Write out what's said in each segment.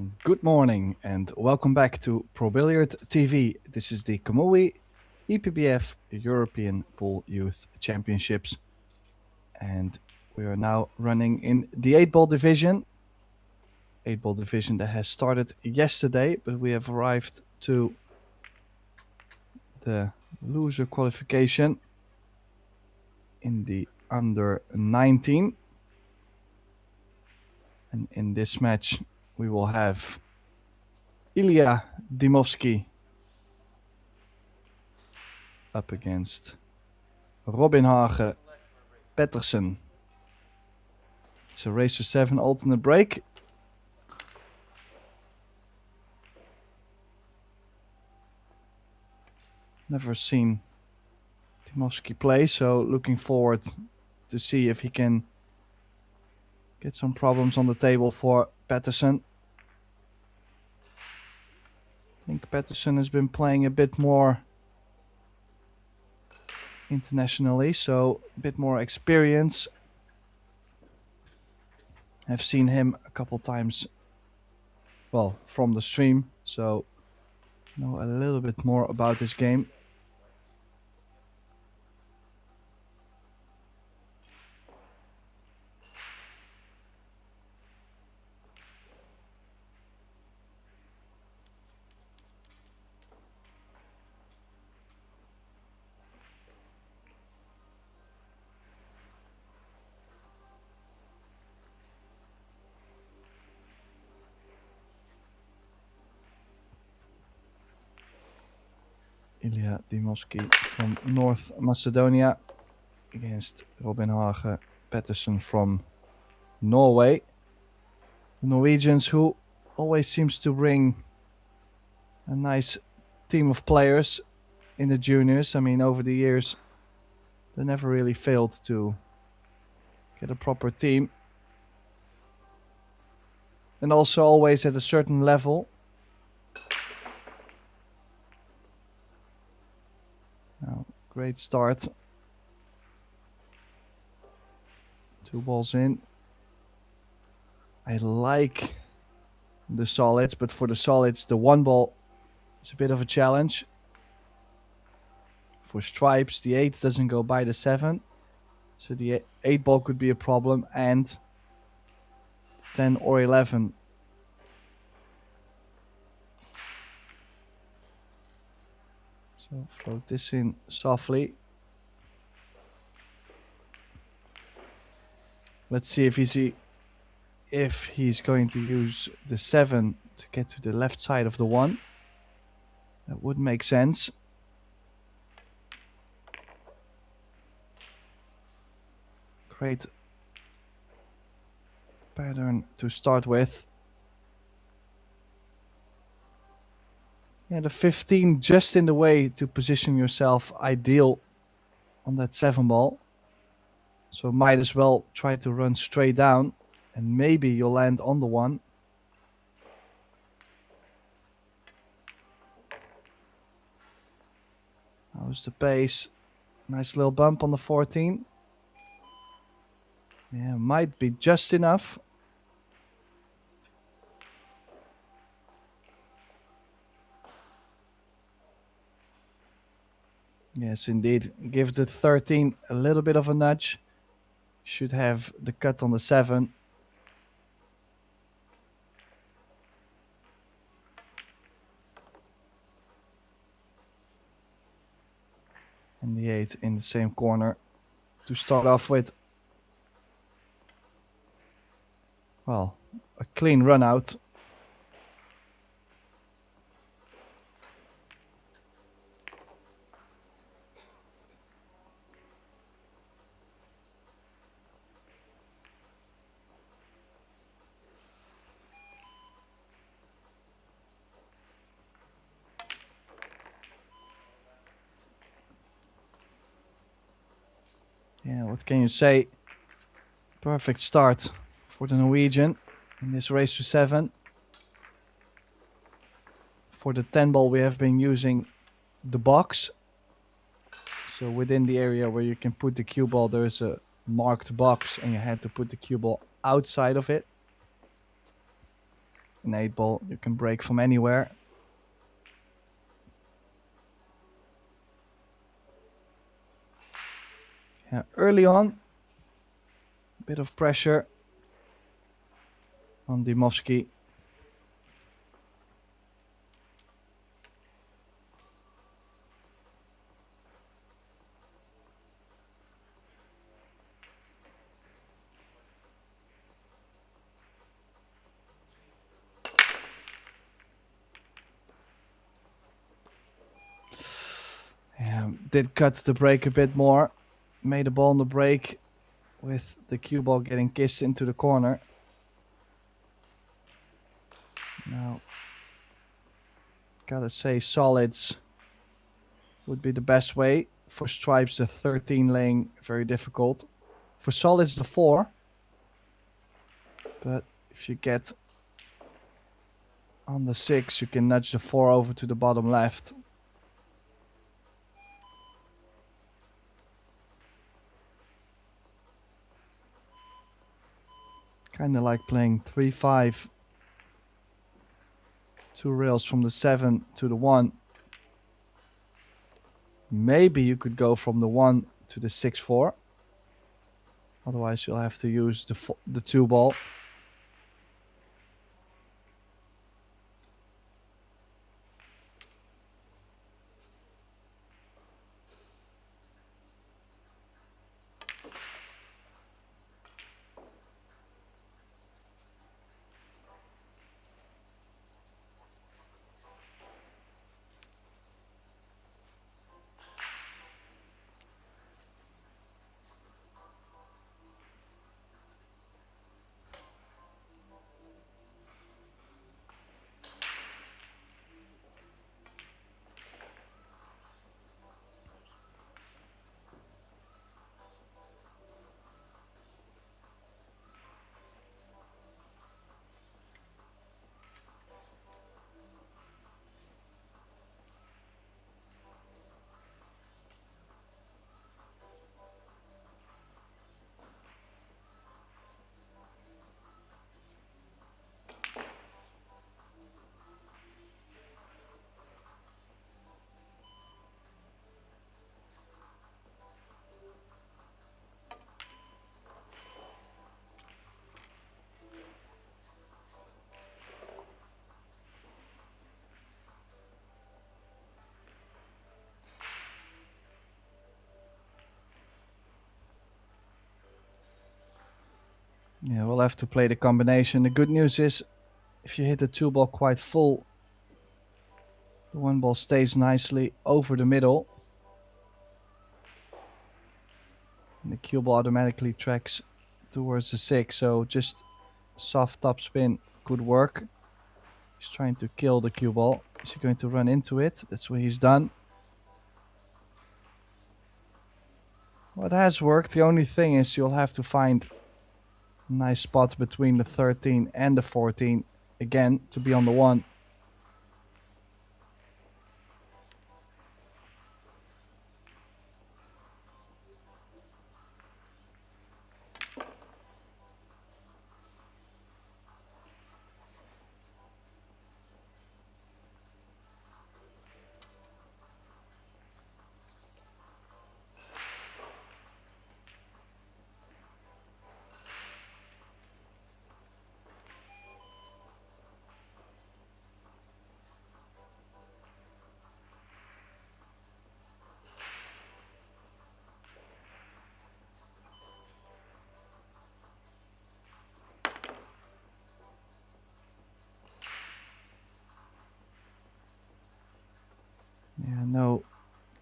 Good morning and welcome back to Pro Billiard TV. This is the Kamui EPBF European Pool Youth Championships. And we are now running in the 8-ball division. 8-ball division that has started yesterday, but we have arrived to the loser qualification in the under 19. And in this match we will have Ilya Dimovski up against Robin Pettersen. It's a race to 7 alternate break. Never seen Dimovski play, so looking forward to see if he can get some problems on the table for Pettersen. I think Pettersen has been playing a bit more internationally, so a bit more experience. I've seen him a couple times, well, from the stream, so know a little bit more about his game. Ilya Dimovski from North Macedonia against Robin Pettersen from Norway. The Norwegians, who always seems to bring a nice team of players in the juniors. I mean, over the years, they never really failed to get a proper team. And also always at a certain level. Now, great start. 2 balls in. I like the solids, but for the solids, the 1 ball is a bit of a challenge. For stripes, the 8 doesn't go by the 7. So the 8 ball could be a problem, and 10 or 11. So float this in softly. Let's see if he's going to use the 7 to get to the left side of the 1. That would make sense. Great pattern to start with. Yeah, the 15 just in the way to position yourself ideal on that 7 ball. So might as well try to run straight down and maybe you'll land on the 1. How's the pace? Nice little bump on the 14. Yeah, might be just enough. Yes, indeed. Give the 13 a little bit of a nudge. Should have the cut on the 7. And the 8 in the same corner to start off with. Well, a clean run out. Yeah, what can you say? Perfect start for the Norwegian in this race to 7. For the 10 ball we have been using the box. So within the area where you can put the cue ball there is a marked box and you had to put the cue ball outside of it. in 8-ball. You can break from anywhere. Yeah, early on, a bit of pressure on Dymowski. Did cut the break a bit more. Made a ball on the break with the cue ball getting kissed into the corner. Now, gotta say solids would be the best way. For stripes, the 13 laying very difficult. For solids, the 4. But if you get on the 6, you can nudge the 4 over to the bottom left. Kind of like playing 3-5. 2 rails from the 7 to the 1. Maybe you could go from the 1 to the 6-4. Otherwise, you'll have to use the 2 ball. Yeah, we'll have to play the combination. The good news is, if you hit the 2 ball quite full, the 1 ball stays nicely over the middle. And the cue ball automatically tracks towards the 6, so just soft top spin could work. He's trying to kill the cue ball. Is he going to run into it? That's what he's done. Well, it has worked. The only thing is you'll have to find a nice spot between the 13 and the 14 again to be on the 1. Yeah, no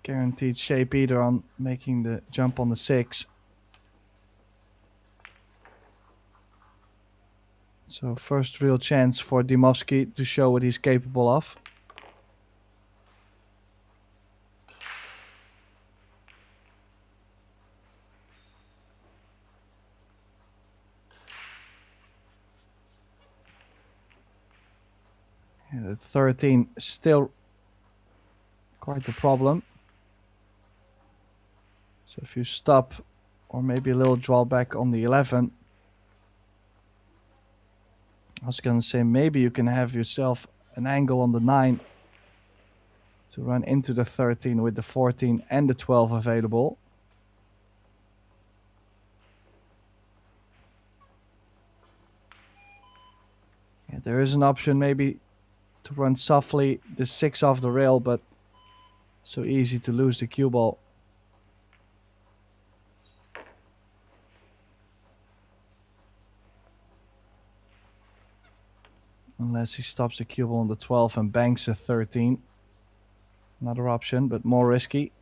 guaranteed shape either on making the jump on the 6. So first real chance for Dymowski to show what he's capable of. Yeah, the 13 still quite a problem. So if you stop, or maybe a little drawback on the 11, I was gonna say maybe you can have yourself an angle on the 9 to run into the 13 with the 14 and the 12 available. Yeah, there is an option maybe to run softly the 6 off the rail, but so easy to lose the cue ball. Unless he stops the cue ball on the 12 and banks a 13. Another option, but more risky.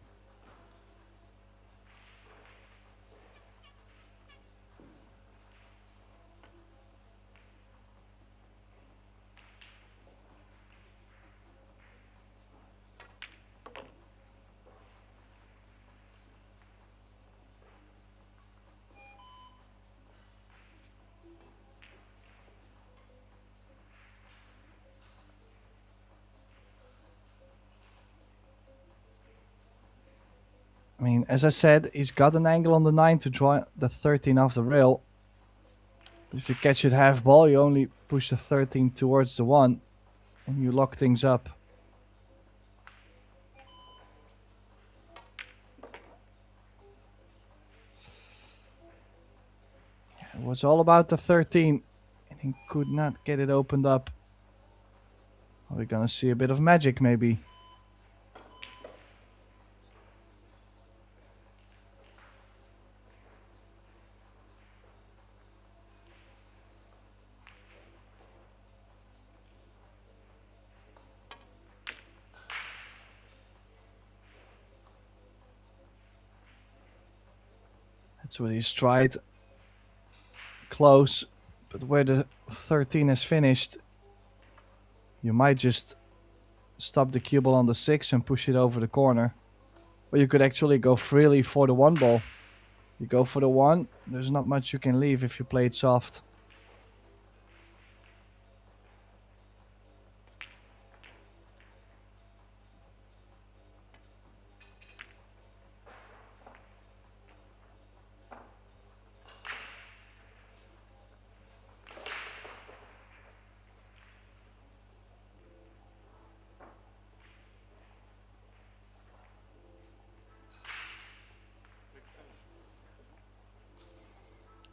I mean, as I said, he's got an angle on the 9 to draw the 13 off the rail. If you catch it half ball, you only push the 13 towards the 1 and you lock things up. It was all about the 13 and he could not get it opened up. Are we gonna see a bit of magic maybe? That's what he's tried. Close, but where the 13 is finished, you might just stop the cue ball on the 6 and push it over the corner. Or you could actually go freely for the 1 ball. You go for the 1, there's not much you can leave if you play it soft.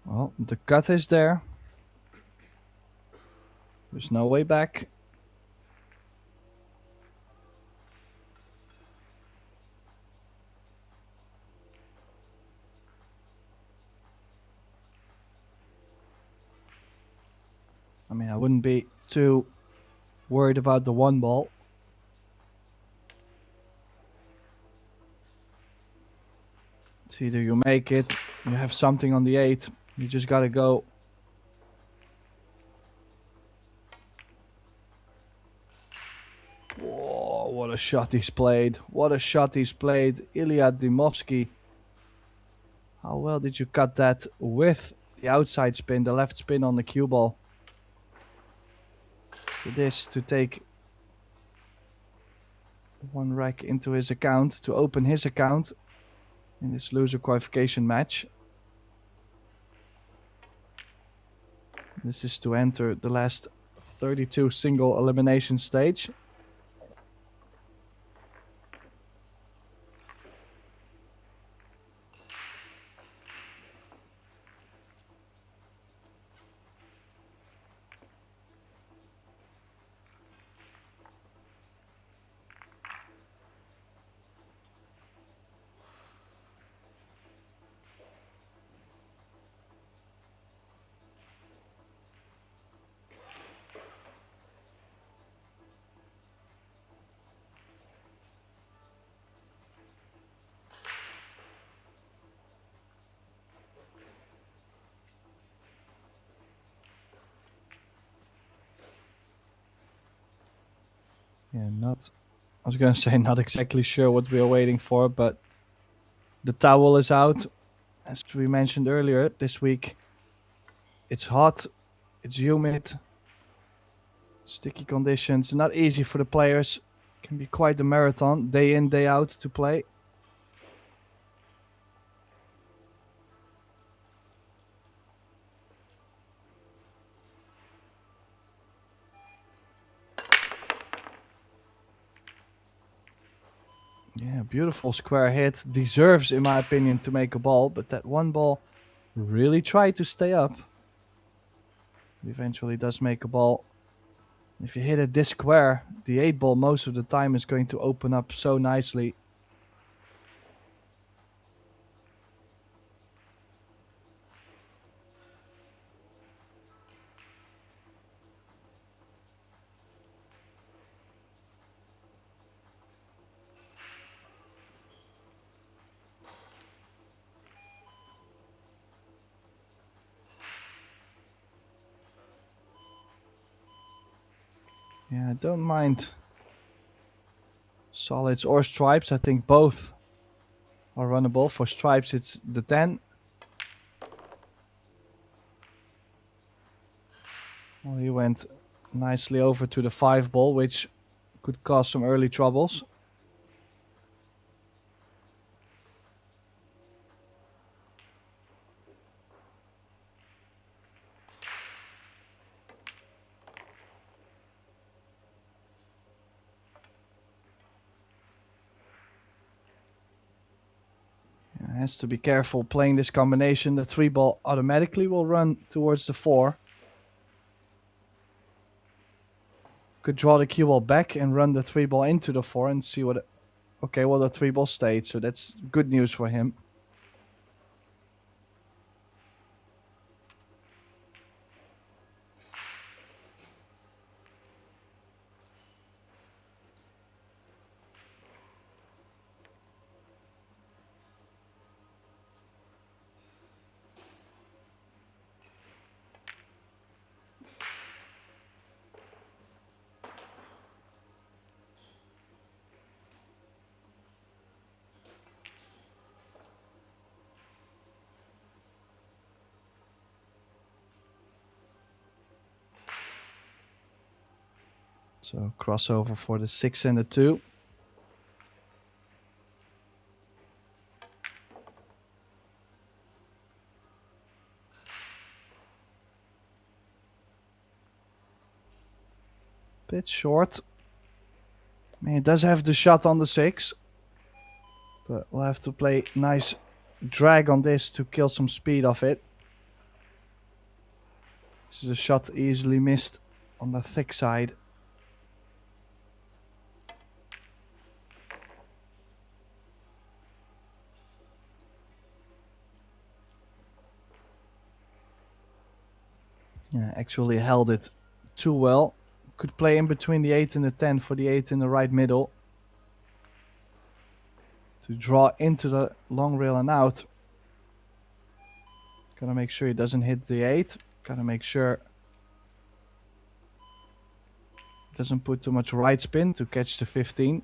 Well, the cut is there. There's no way back. I mean, I wouldn't be too worried about the 1 ball. It's either you make it, you have something on the 8, you just gotta go. Whoa, what a shot he's played. What a shot he's played. Ilya Dimovsky. How well did you cut that with the outside spin, the left spin on the cue ball? So this to take 1 rack into his account, to open his account in this loser qualification match. This is to enter the last 32 single elimination stage. Yeah, I was gonna say not exactly sure what we are waiting for, but the towel is out. As we mentioned earlier, this week it's hot, it's humid, sticky conditions, not easy for the players. Can be quite a marathon, day in, day out to play. Yeah, beautiful square hit. Deserves, in my opinion, to make a ball, but that one ball really tried to stay up. Eventually does make a ball. If you hit it this square, the 8 ball most of the time is going to open up so nicely. Yeah, I don't mind solids or stripes. I think both are runnable. For stripes, it's the 10. Well, he went nicely over to the 5 ball, which could cause some early troubles. Has to be careful playing this combination. The 3 ball automatically will run towards the 4. Could draw the cue ball back and run the 3 ball into the 4 and see what... Okay, well the 3 ball stayed, so that's good news for him. So crossover for the 6 and the 2. Bit short. I mean, it does have the shot on the 6. But we'll have to play nice drag on this to kill some speed off it. This is a shot easily missed on the thick side. Yeah, actually held it too well. Could play in between the 8 and the 10 for the 8 in the right middle. To draw into the long rail and out. Gotta make sure he doesn't hit the 8. Gotta make sure he doesn't put too much right spin to catch the 15.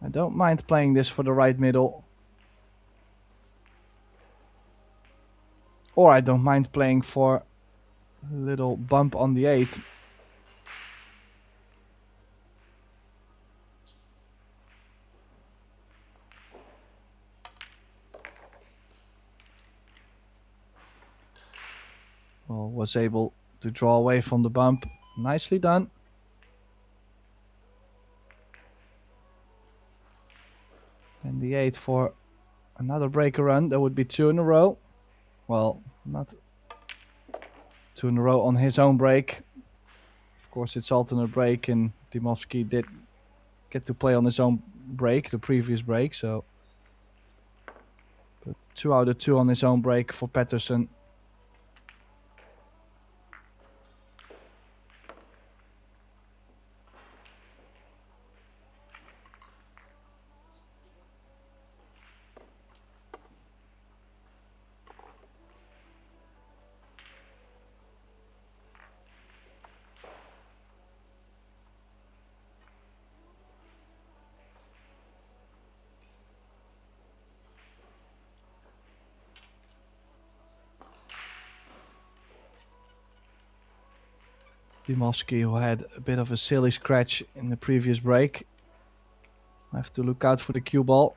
I don't mind playing this for the right middle. Or I don't mind playing for a little bump on the 8. Well, was able to draw away from the bump. Nicely done. And the 8 for another breaker run. That would be 2 in a row. Well, not 2 in a row on his own break. Of course, it's alternate break, and Dimovski did get to play on his own break, the previous break. So, but 2 out of 2 on his own break for Pettersson. Dimovski, who had a bit of a silly scratch in the previous break. I have to look out for the cue ball.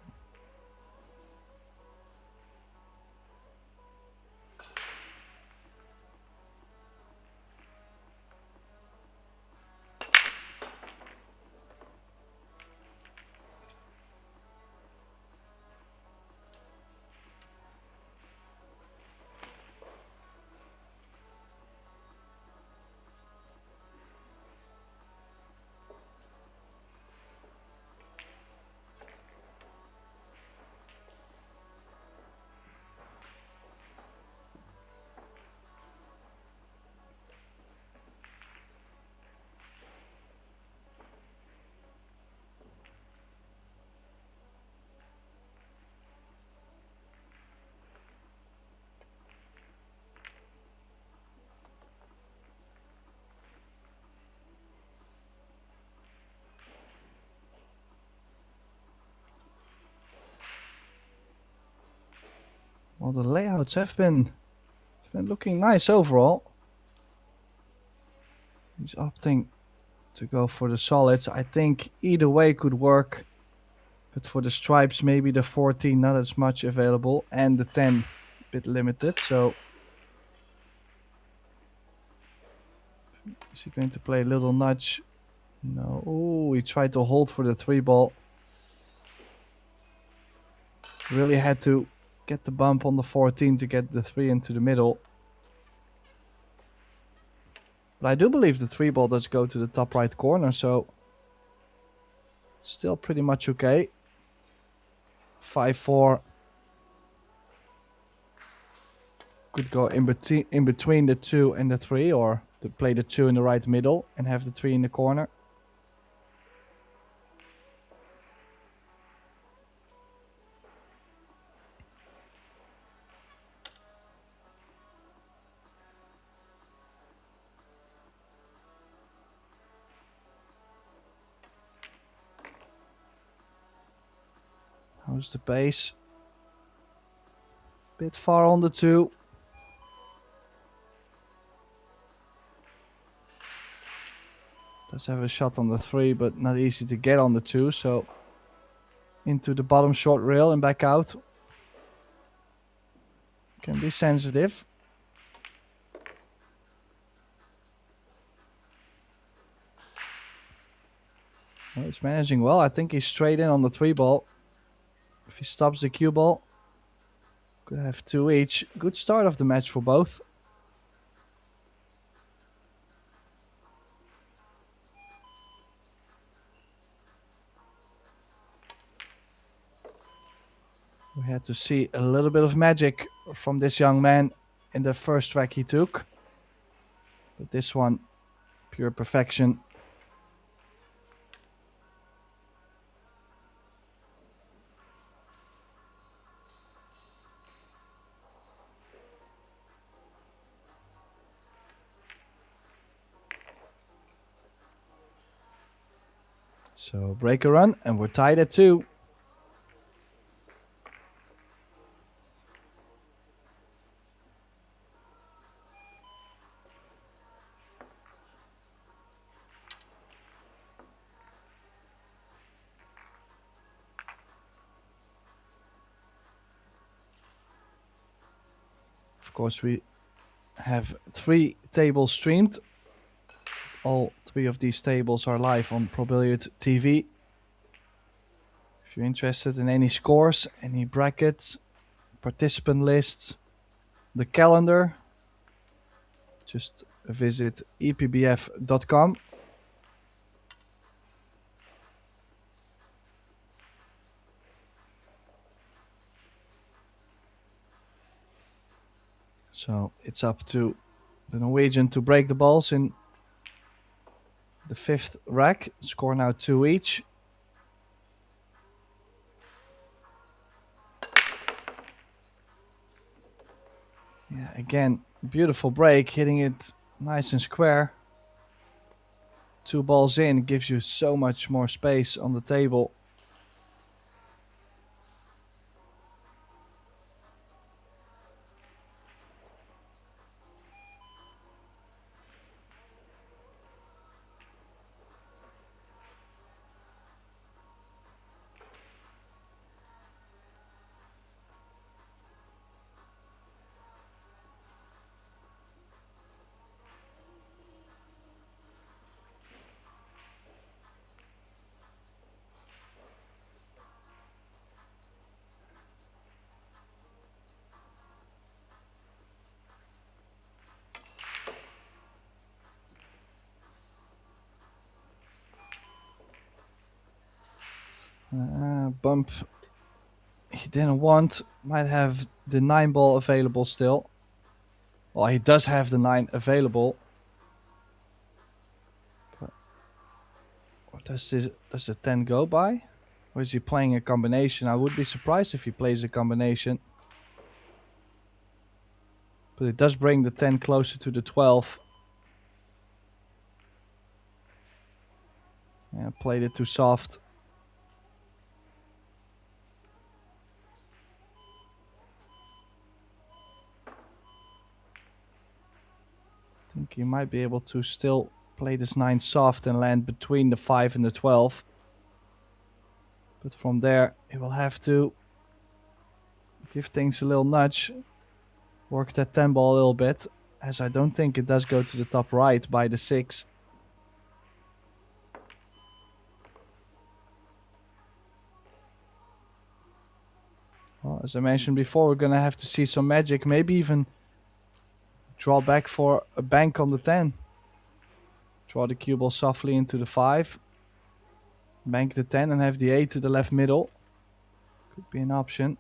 Well, the layouts have been looking nice overall. He's opting to go for the solids. I think either way could work. But for the stripes, maybe the 14 not as much available. And the 10 a bit limited. So is he going to play a little nudge? No. Oh, he tried to hold for the 3 ball. Really had to get the bump on the 14 to get the 3 into the middle. But I do believe the 3 ball does go to the top right corner, so still pretty much okay. 5-4. Could go in between the 2 and the 3, or to play the 2 in the right middle and have the 3 in the corner. How's the base? Bit far on the 2. Does have a shot on the 3, but not easy to get on the 2, so into the bottom short rail and back out. Can be sensitive. Well, he's managing well. I think he's straight in on the 3 ball. If he stops the cue ball, could have 2 each. Good start of the match for both. We had to see a little bit of magic from this young man in the first track he took. But this one, pure perfection. So break a run and we're tied at 2. Of course, we have 3 tables streamed. All 3 of these tables are live on Pro Billiard TV. If you're interested in any scores, any brackets, participant lists, the calendar, just visit EPBF.com. So it's up to the Norwegian to break the balls in the 5th rack. Score now 2 each. Yeah, again, beautiful break, hitting it nice and square. 2 balls in gives you so much more space on the table. Bump he didn't want. Might have the 9 ball available still. Well, he does have the 9 available. But, or does the 10 go by? Or is he playing a combination? I would be surprised if he plays a combination. But it does bring the 10 closer to the 12. Yeah, played it too soft. think he might be able to still play this 9 soft and land between the 5 and the 12. But from there, he will have to give things a little nudge. Work that 10 ball a little bit, as I don't think it does go to the top right by the 6. Well, as I mentioned before, we're going to have to see some magic. Maybe even draw back for a bank on the 10. Draw the cue ball softly into the 5. Bank the 10 and have the 8 to the left middle. Could be an option.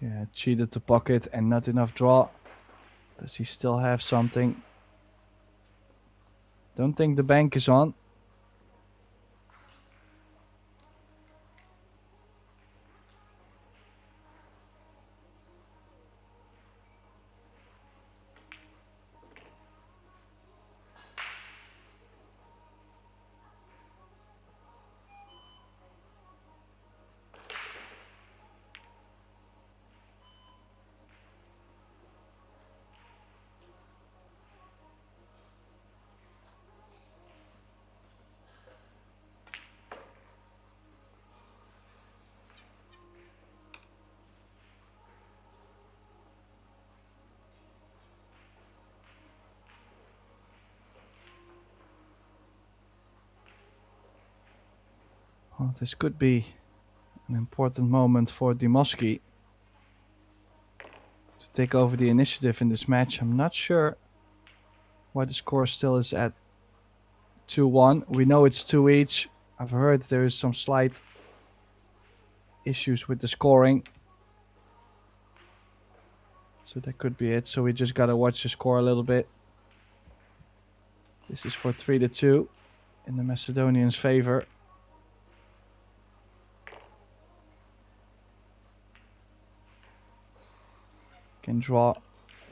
Yeah, cheated the pocket and not enough draw. Does he still have something? Don't think the bank is on. Well, this could be an important moment for Dimoski to take over the initiative in this match. I'm not sure why the score still is at 2-1. We know it's 2 each. I've heard there is some slight issues with the scoring. So that could be it. So we just gotta watch the score a little bit. This is for 3-2 in the Macedonians' favor. Can draw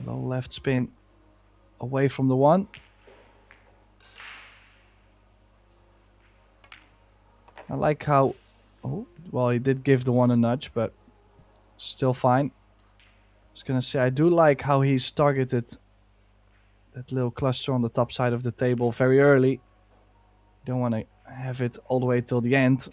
low left spin away from the 1. I like how... Oh, well, he did give the 1 a nudge, but still fine. I was gonna say, I do like how he's targeted that little cluster on the top side of the table very early. You don't want to have it all the way till the end.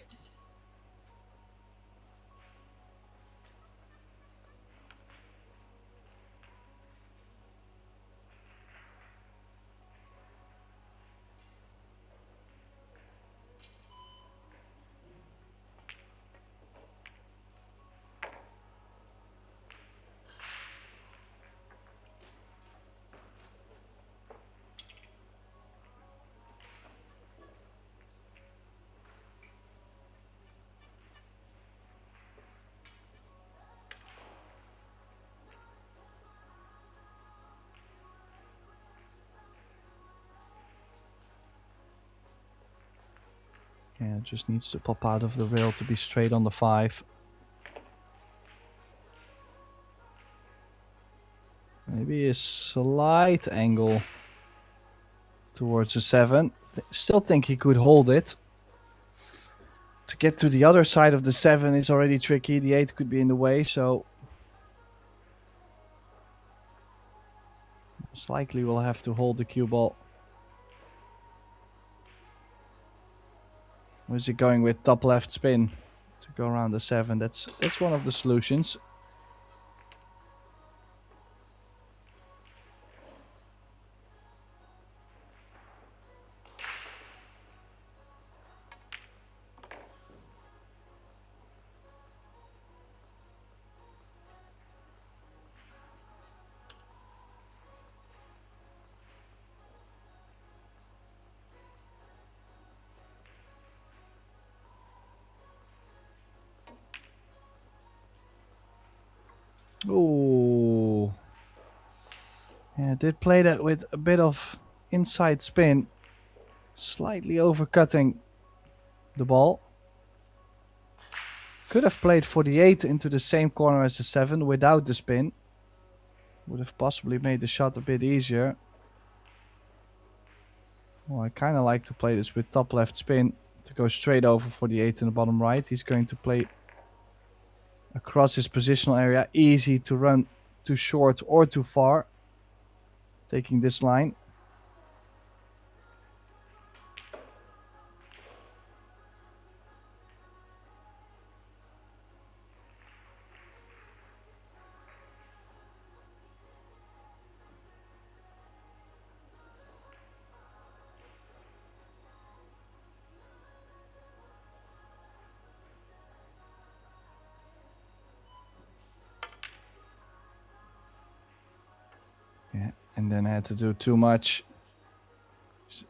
Yeah, it just needs to pop out of the rail to be straight on the 5. Maybe a slight angle towards the 7. Still think he could hold it. To get to the other side of the 7 is already tricky. The 8 could be in the way, so most likely we'll have to hold the cue ball. Or is he going with top left spin to go around the 7? That's one of the solutions. Oh, yeah, did play that with a bit of inside spin, slightly overcutting the ball. Could have played for the 8 into the same corner as the 7 without the spin. Would have possibly made the shot a bit easier. Well, I kind of like to play this with top left spin to go straight over for the 8 in the bottom right. He's going to play across his positional area. Easy to run too short or too far. Taking this line. Yeah, and then I had to do too much.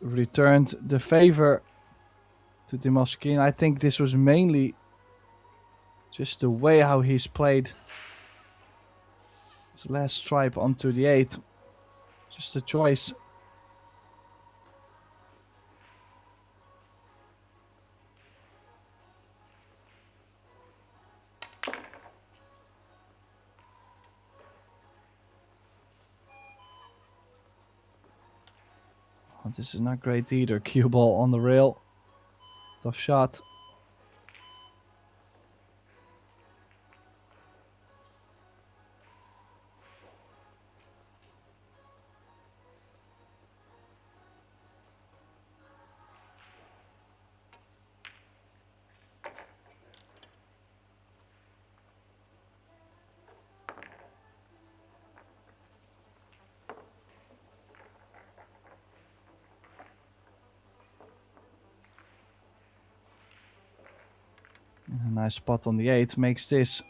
Returned the favor to Dimoski. I think this was mainly just the way how he's played his last stripe onto the 8. Just a choice. Oh, this is not great either. Cue ball on the rail. Tough shot. A nice spot on the 8 makes this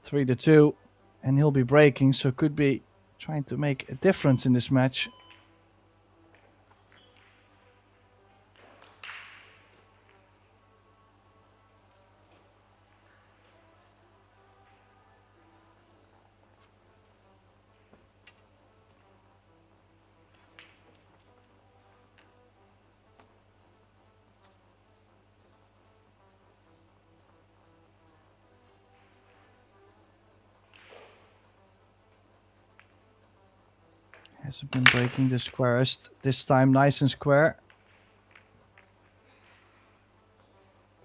3-2, and he'll be breaking, so could be trying to make a difference in this match. Hasn't been breaking the squarest. This time nice and square.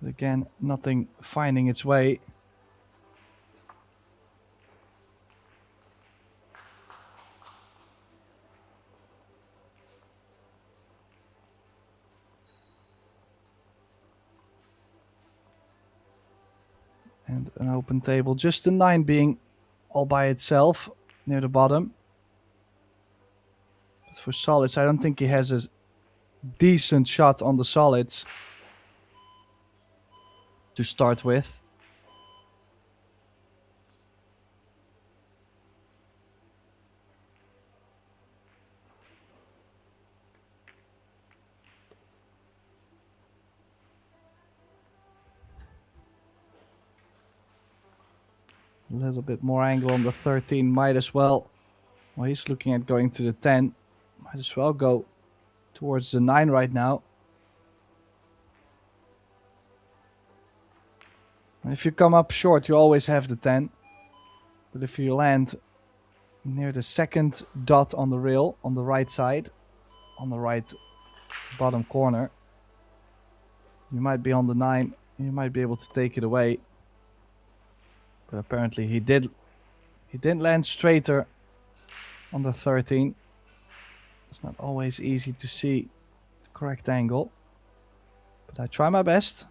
But again, nothing finding its way. And an open table. Just the 9 being all by itself near the bottom. But for solids, I don't think he has a decent shot on the solids to start with. A little bit more angle on the 13, might as well. Well, he's looking at going to the 10. Might as well go towards the 9 right now. And if you come up short, you always have the 10. But if you land near the second dot on the rail, on the right side, on the right bottom corner, you might be on the 9. You might be able to take it away. But apparently he did. He didn't land straighter on the 13. It's not always easy to see the correct angle. But I try my best.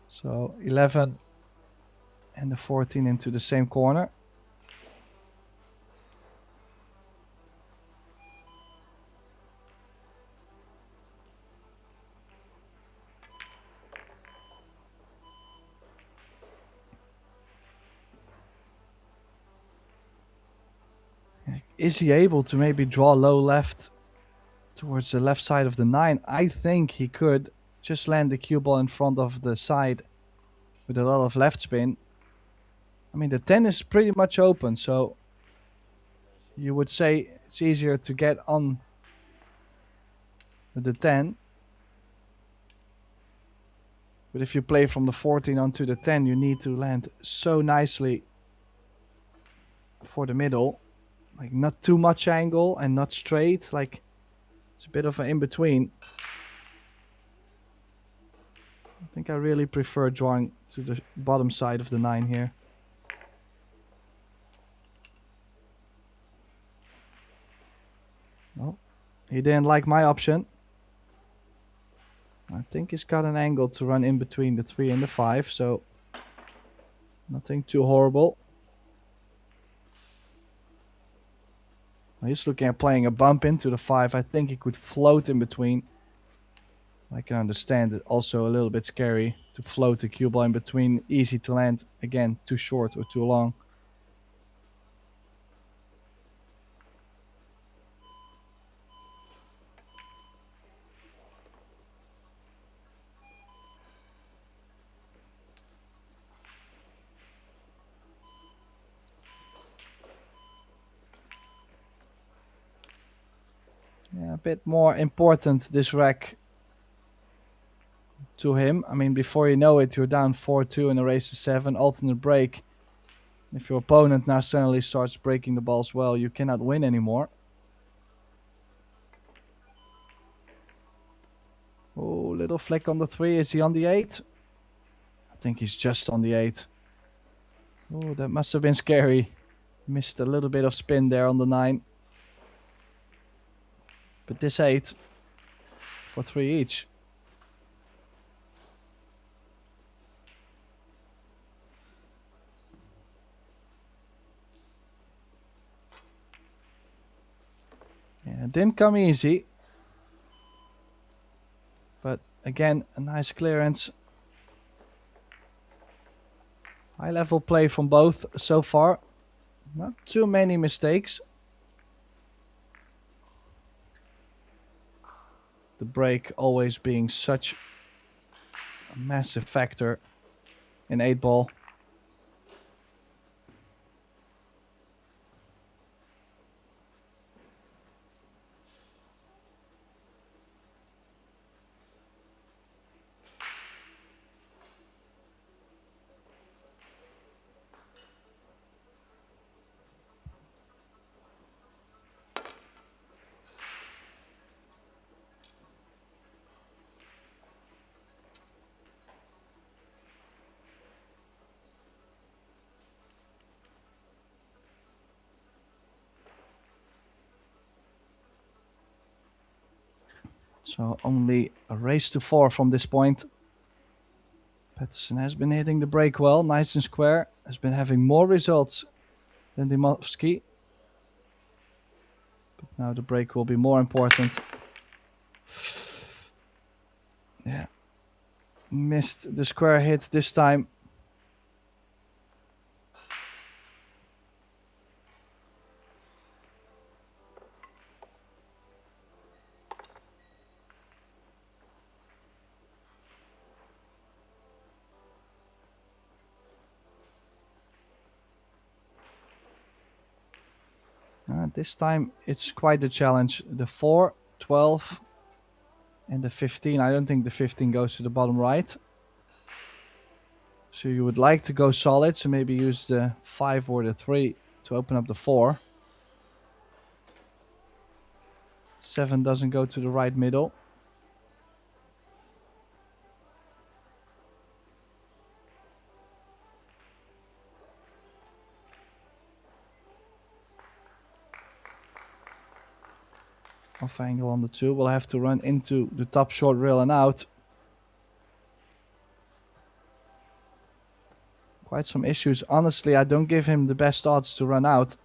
So 11 and the 14 into the same corner. Is he able to maybe draw low left towards the left side of the 9? I think he could just land the cue ball in front of the side with a lot of left spin. I mean, the 10 is pretty much open, so you would say it's easier to get on with the 10. But if you play from the 14 onto the 10, you need to land so nicely for the middle. Like not too much angle and not straight. Like it's a bit of an in-between. I think I really prefer drawing to the bottom side of the 9 here. Well, he didn't like my option. I think he's got an angle to run in between the 3 and the 5, so nothing too horrible. He's looking at playing a bump into the 5. I think he could float in between. I can understand it. Also a little bit scary to float the cue ball in between. Easy to land. Again, too short or too long. Yeah, a bit more important, this rack, to him. I mean, before you know it, you're down 4-2 in a race to 7. Alternate break. If your opponent now suddenly starts breaking the balls well, you cannot win anymore. Oh, little flick on the 3. Is he on the 8? I think he's just on the 8. Oh, that must have been scary. Missed a little bit of spin there on the 9. But this 8 for 3 each. Yeah, it didn't come easy. But again, a nice clearance. High level play from both so far. Not too many mistakes. The break always being such a massive factor in 8-ball. So only a race to 4 from this point. Pettersson has been hitting the break well, nice and square. Has been having more results than Dimovski. But now the break will be more important. Yeah. Missed the square hit this time. This time it's quite a challenge. The 4, 12 and the 15. I don't think the 15 goes to the bottom right. So you would like to go solid. So maybe use the 5 or the 3 to open up the 4. 7 doesn't go to the right middle. Off angle on the 2. We'll have to run into the top short rail and out. Quite some issues. Honestly, I don't give him the best odds to run out.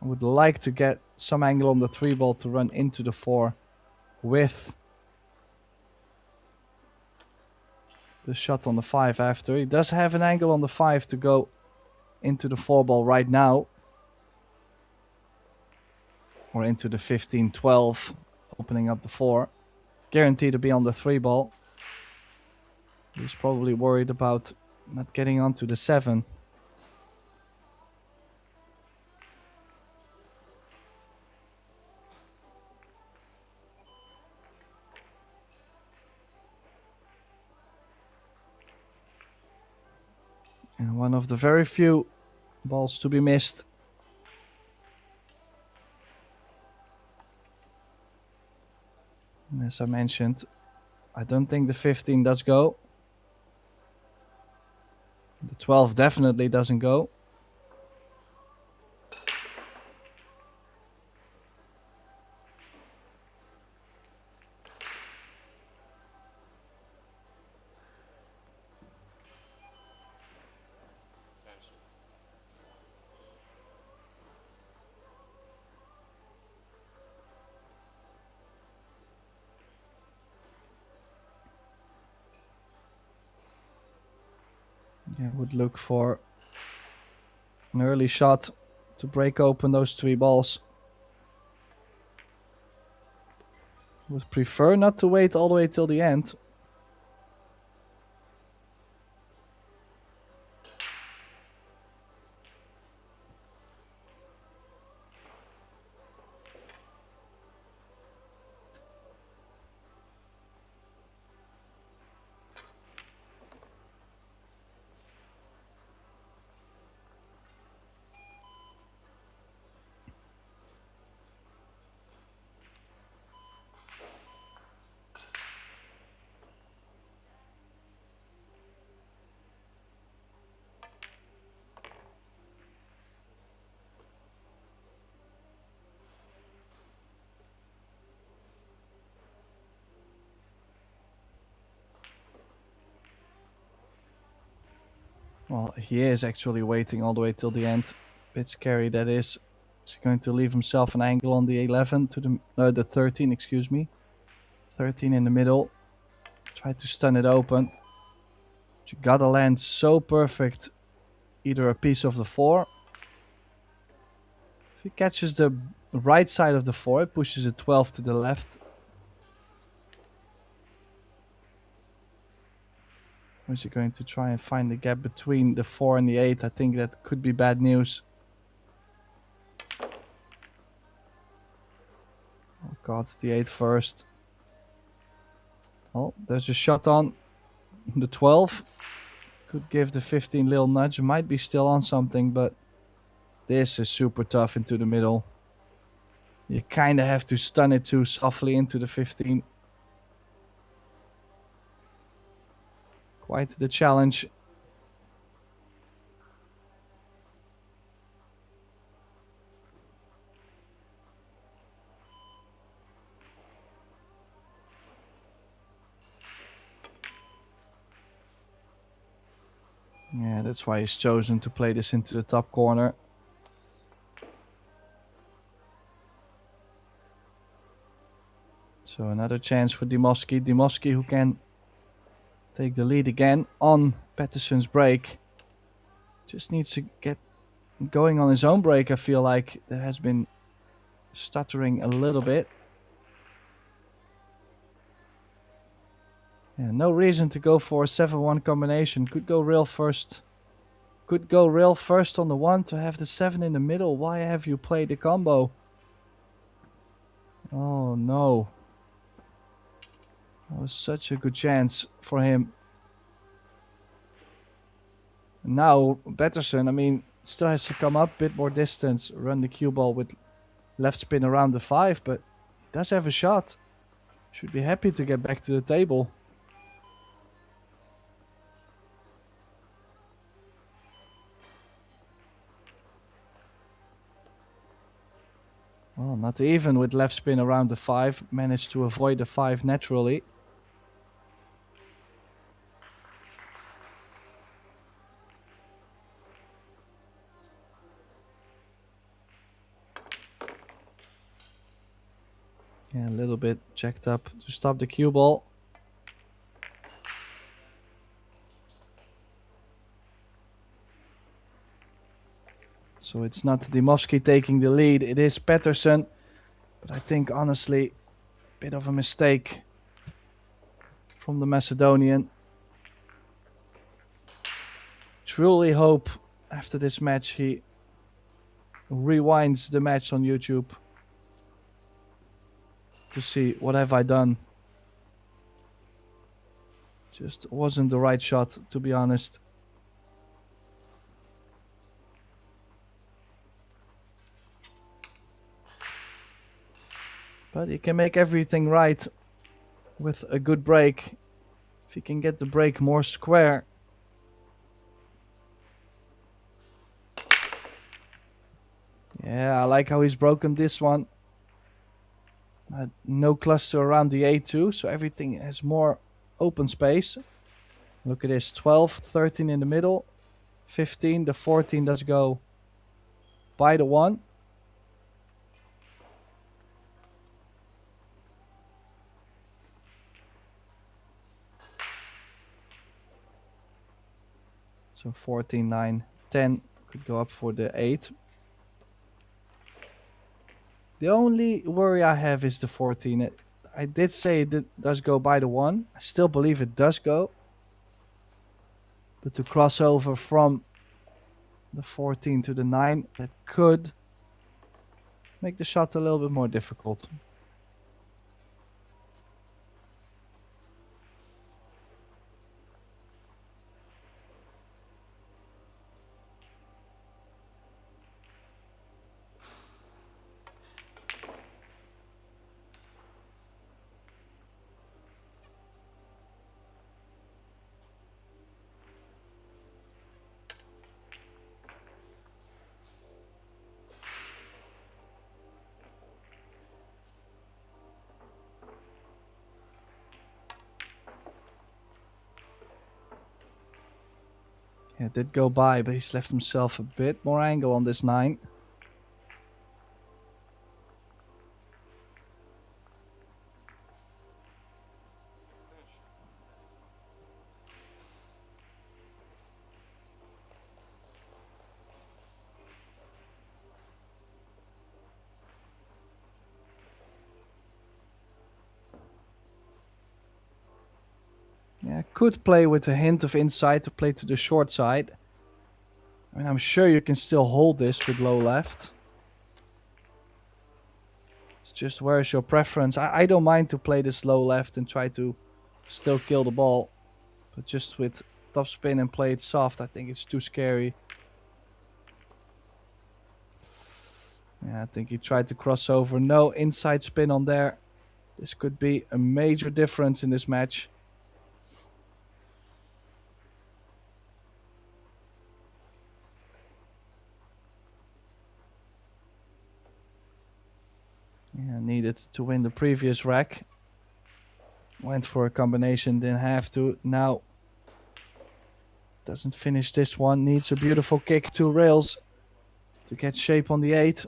I would like to get some angle on the 3 ball to run into the 4 with the shot on the 5 after. He does have an angle on the 5 to go into the 4 ball right now. Or into the 15-12, opening up the 4. Guaranteed to be on the 3 ball. He's probably worried about not getting onto the 7. One of the very few balls to be missed. And as I mentioned, I don't think the 15 does go. The 12 definitely doesn't go. Yeah, would look for an early shot to break open those 3 balls. Would prefer not to wait all the way till the end. Well, he is actually waiting all the way till the end. Bit scary, that is. He's going to leave himself an angle on the 11 to the 13, excuse me. 13 in the middle. Try to stun it open. But you gotta land so perfect. Either a piece of the 4. If he catches the right side of the 4, it pushes a 12 to the left. Or is he going to try and find the gap between the 4 and the 8? I think that could be bad news. Oh god, the 8 first. Oh, there's a shot on the 12. Could give the 15 a little nudge. Might be still on something, but this is super tough into the middle. You kind of have to stun it too softly into the 15. Quite the challenge. Yeah, that's why he's chosen to play this into the top corner. So another chance for Dymowski. Dymowski who can take the lead again on Pettersson's break. Just needs to get going on his own break. I feel like there has been stuttering a little bit. Yeah, no reason to go for a 7-1 combination. Could go real first. Could go real first on the 1 to have the 7 in the middle. Why have you played the combo? Oh no. That was such a good chance for him. Now Pettersson, I mean, still has to come up a bit more distance, run the cue ball with left spin around the 5, but does have a shot. Should be happy to get back to the table. Well, not even with left spin around the 5. Managed to avoid the 5 naturally. Yeah, a little bit checked up to stop the cue ball. So it's not Dymowski taking the lead, it is Pettersson. But I think honestly, a bit of a mistake from the Macedonian. Truly hope after this match he rewinds the match on YouTube to see what have I done. Just wasn't the right shot, to be honest. But he can make everything right with a good break. If he can get the break more square. Yeah, I like how he's broken this one. No cluster around the A2, so everything has more open space. Look at this, 12, 13 in the middle, 15, the 14 does go by the 1. So 14, 9, 10 could go up for the 8. The only worry I have is the 14. I did say it does go by the 1. I still believe it does go. But to cross over from the 14 to the 9, that could make the shot a little bit more difficult. Yeah, it did go by, but he's left himself a bit more angle on this 9. Yeah, could play with a hint of inside to play to the short side. I mean, I'm sure you can still hold this with low left. It's just where's your preference. I don't mind to play this low left and try to still kill the ball. But just with top spin and play it soft, I think it's too scary. Yeah, I think he tried to cross over. No inside spin on there. This could be a major difference in this match. Yeah, needed to win the previous rack. Went for a combination, didn't have to. Now doesn't finish this one. Needs a beautiful kick to rails to get shape on the 8.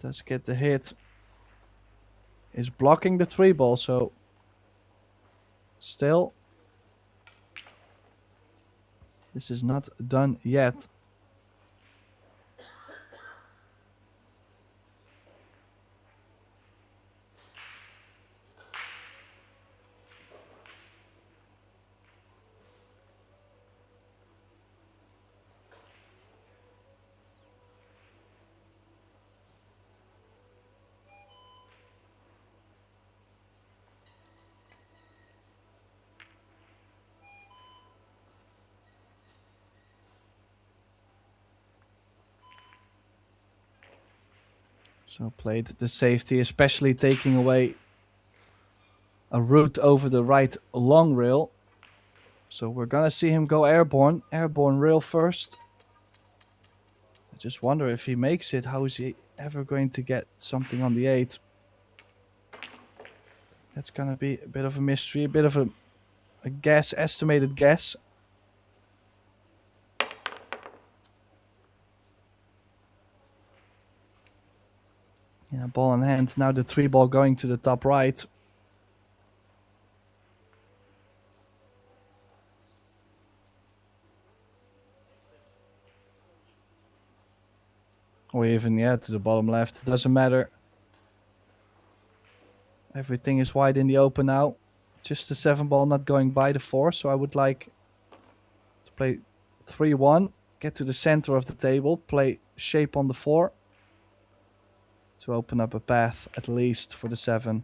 Does get the hit. Is blocking the 3 ball, so still this is not done yet. So played the safety, especially taking away a route over the right long rail. So we're gonna see him go airborne. Airborne rail first. I just wonder if he makes it, how is he ever going to get something on the 8? That's gonna be a bit of a mystery, a bit of a guess, estimated guess. Yeah, ball in hand. Now the 3 ball going to the top right. Or even, yeah, to the bottom left. It doesn't matter. Everything is wide in the open now. Just the 7 ball not going by the 4. So I would like to play 3-1. Get to the center of the table. Play shape on the 4. To open up a path at least for the 7.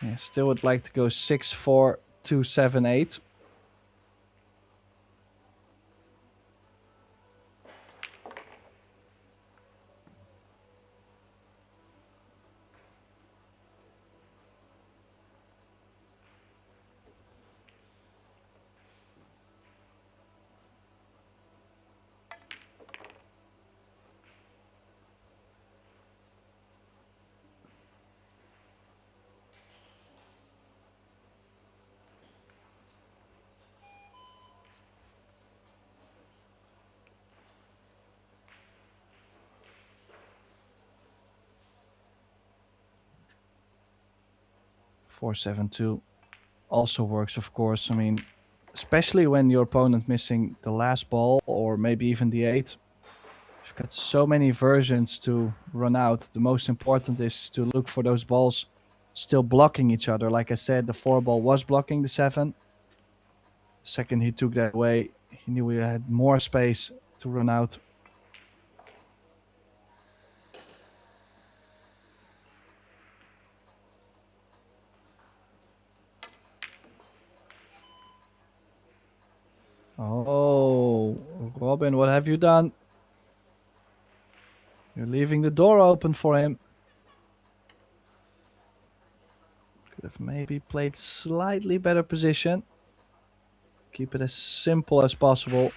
Yeah, still would like to go 6-4, 2-7-8. Four, 7-2 also works, of course. I mean, especially when your opponent missing the last ball or maybe even the 8. You've got so many versions to run out. The most important is to look for those balls still blocking each other. Like I said, the 4 ball was blocking the 7. The second he took that away, he knew he had more space to run out. Oh, Robin, what have you done? You're leaving the door open for him. Could have maybe played slightly better position. Keep it as simple as possible.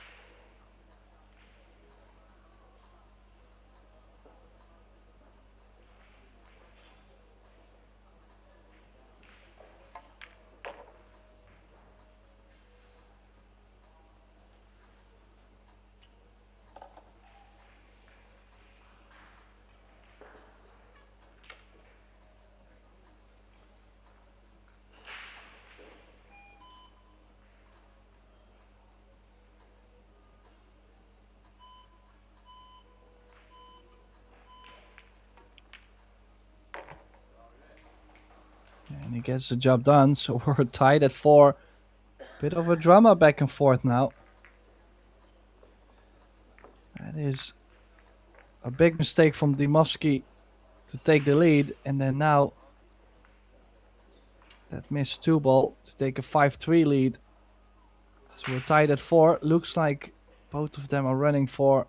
And he gets the job done, so we're tied at 4. Bit of a drama back and forth now. That is a big mistake from Dimovski to take the lead, and then now that missed 2 ball to take a 5-3 lead. So we're tied at 4. Looks like both of them are running for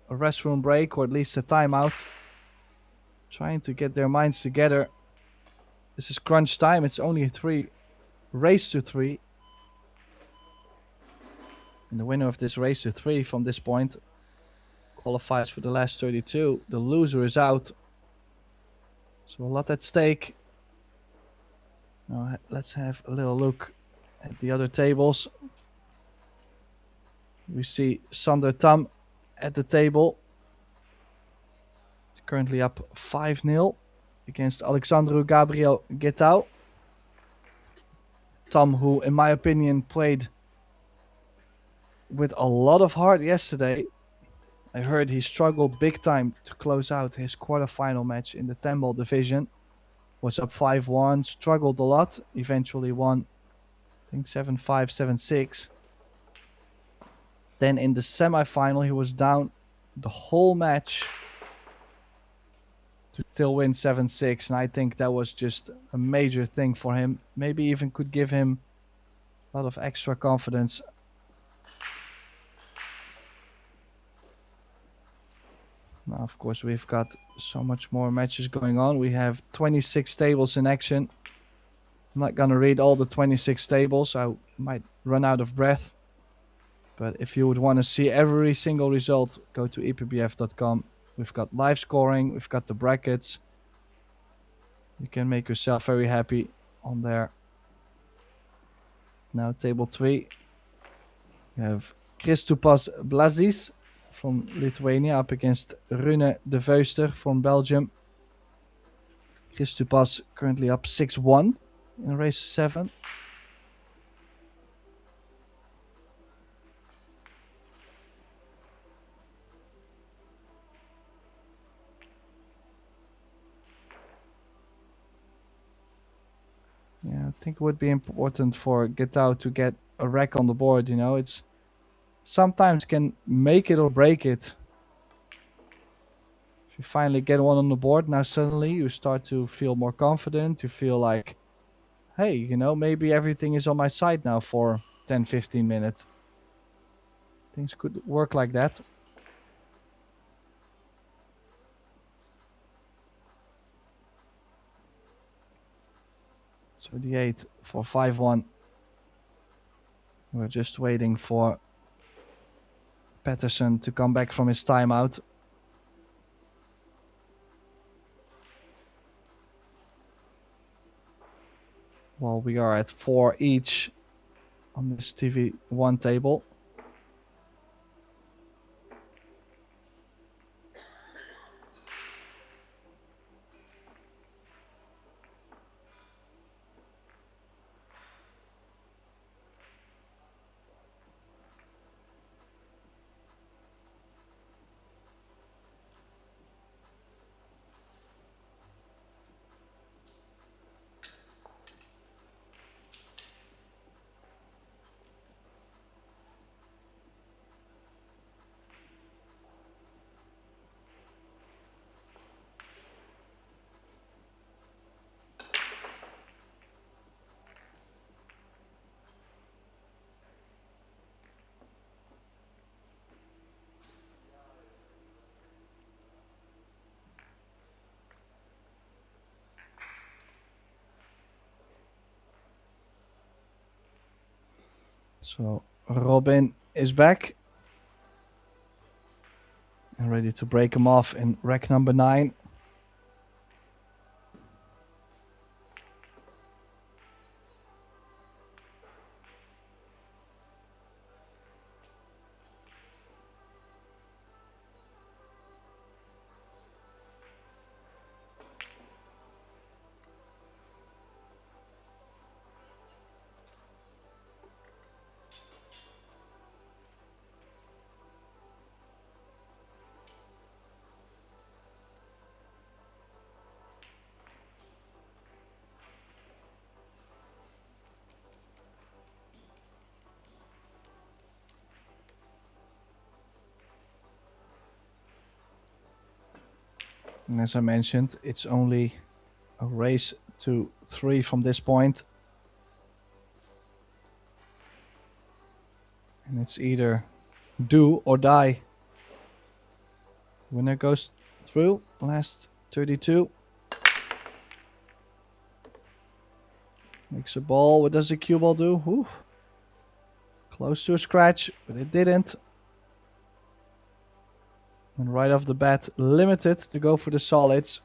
a restroom break or at least a timeout. Trying to get their minds together. This is crunch time. It's only a 3 race to 3. And the winner of this race to 3 from this point qualifies for the last 32. The loser is out. So a lot at stake. Now let's have a little look at the other tables. We see Sander Tam at the table. He's currently up 5-0 against Alexandru Gabriel Getau. Tam, who in my opinion played with a lot of heart yesterday. I heard he struggled big time to close out his quarterfinal match in the 10-ball division. Was up 5-1, struggled a lot, eventually won, I think 7-5, 7-6. Then in the semifinal, he was down the whole match to still win 7-6. And I think that was just a major thing for him. Maybe even could give him a lot of extra confidence. Now, of course, we've got so much more matches going on. We have 26 tables in action. I'm not going to read all the 26 tables. I might run out of breath. But if you would want to see every single result, go to EPBF.com. We've got live scoring. We've got the brackets. You can make yourself very happy on there. Now, table 3. We have Kristupas Blazis from Lithuania up against Rune de Veuster from Belgium. Kristupas currently up 6-1 in race 7. Yeah, I think it would be important for Getau to get a wreck on the board, you know. It's sometimes can make it or break it. If you finally get one on the board, now suddenly you start to feel more confident. You feel like hey, you know, maybe everything is on my side now for 10-15 minutes. Things could work like that. So the 8 for 5-1. We're just waiting for Pettersson to come back from his timeout. Well, we are at 4 each on this TV1 table. So Robin is back and ready to break him off in rack number 9. And as I mentioned, it's only a race to 3 from this point. And it's either do or die. Winner goes through. Last 32. Makes a ball. What does a cue ball do? Ooh. Close to a scratch, but it didn't. And right off the bat, limited to go for the solids,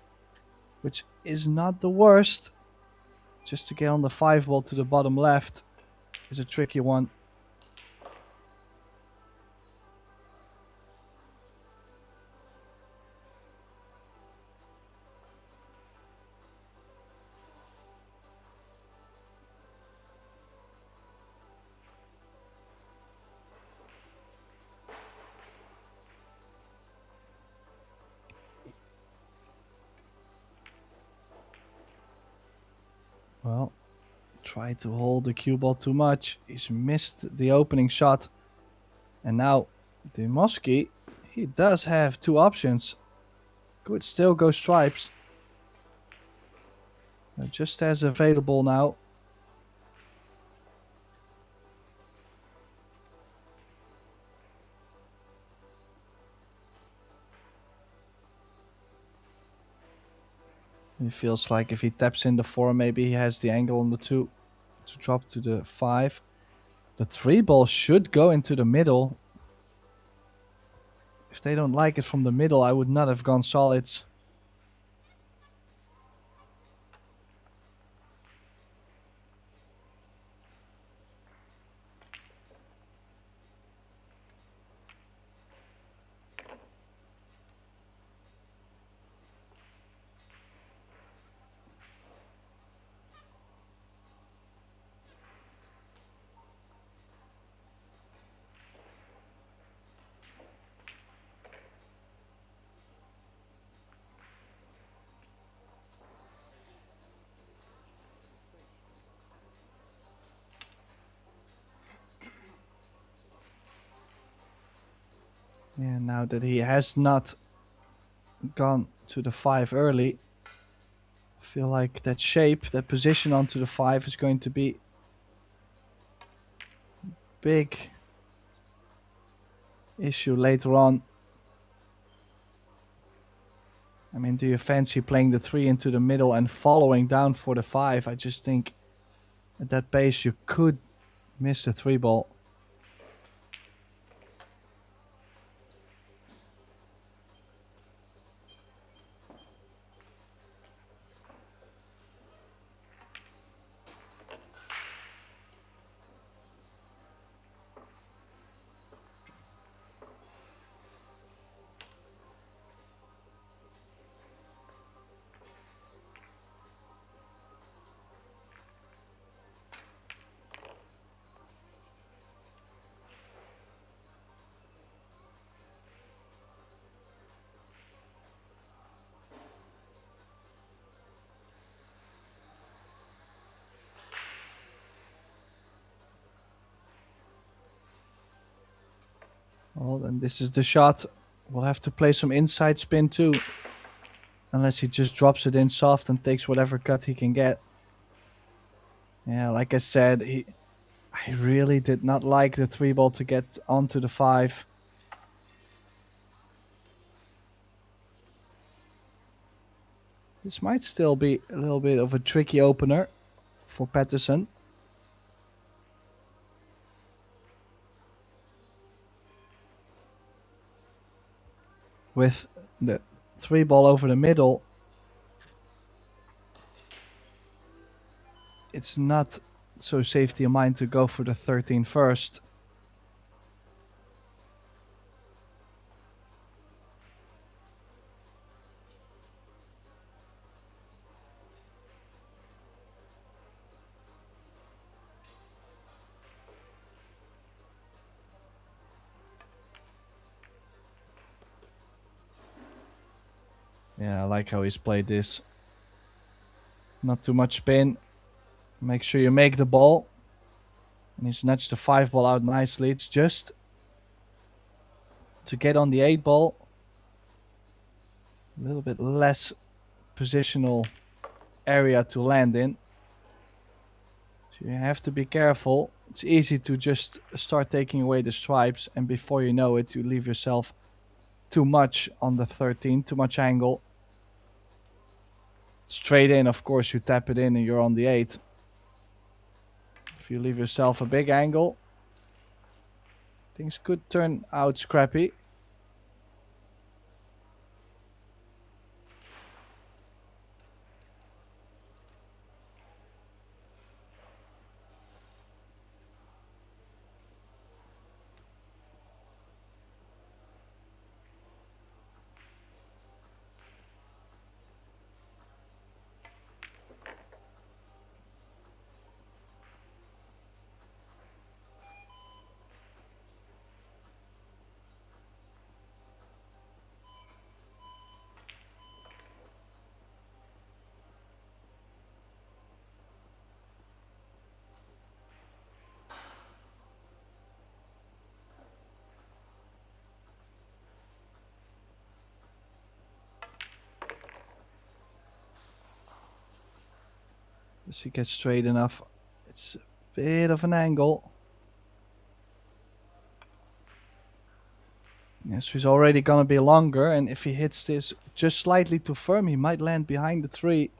which is not the worst. Just to get on the 5 ball to the bottom left is a tricky one. Well, tried to hold the cue ball too much. He's missed the opening shot. And now Dimoski, he does have 2 options. Could still go stripes. Just as available now. He feels like if he taps in the 4, maybe he has the angle on the 2 to drop to the 5. The 3 ball should go into the middle. If they don't like it from the middle, I would not have gone solids. Yeah, now that he has not gone to the 5 early, I feel like that shape, that position onto the 5 is going to be big issue later on. I mean, do you fancy playing the 3 into the middle and following down for the 5? I just think at that pace you could miss the 3 ball. Well, then this is the shot. We'll have to play some inside spin too. Unless he just drops it in soft and takes whatever cut he can get. Yeah, like I said, I really did not like the 3 ball to get onto the 5. This might still be a little bit of a tricky opener for Pettersson. With the 3 ball over the middle, it's not so safety of mind to go for the 13 first. Yeah, I like how he's played this. Not too much spin. Make sure you make the ball. And he's nudged the 5 ball out nicely. It's just to get on the 8 ball. A little bit less positional area to land in. So you have to be careful. It's easy to just start taking away the stripes, and before you know it, you leave yourself too much on the 13, too much angle. Straight in, of course, you tap it in and you're on the 8. If you leave yourself a big angle, things could turn out scrappy. Does he get straight enough? It's a bit of an angle. Yes, he's already gonna be longer, and if he hits this just slightly too firm, he might land behind the 3.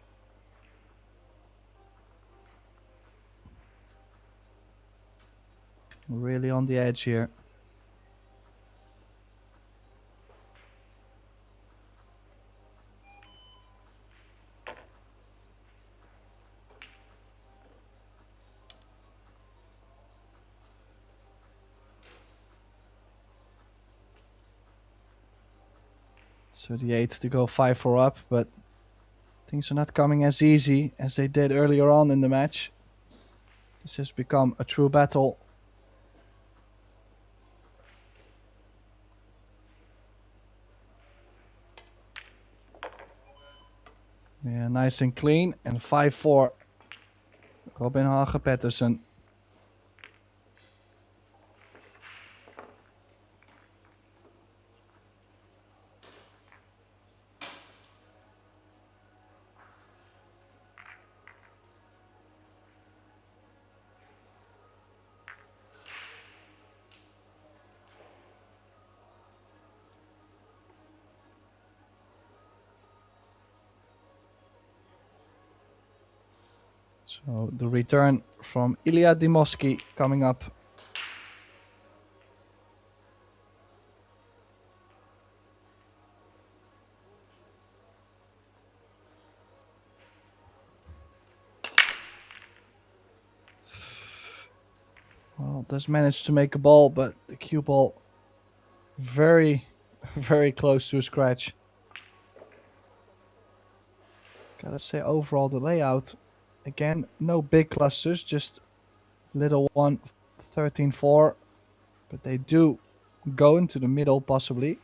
Really on the edge here. So the 8 to go 5-4 up, but things are not coming as easy as they did earlier on in the match. This has become a true battle. Yeah, nice and clean. And 5-4. Robin Hagen Pettersson. So the return from Ilya Dimoski coming up. Well, does manage to make a ball, but the cue ball very, very close to a scratch. Gotta say, overall, the layout, again, no big clusters, just little one, 13-4, but they do go into the middle, possibly.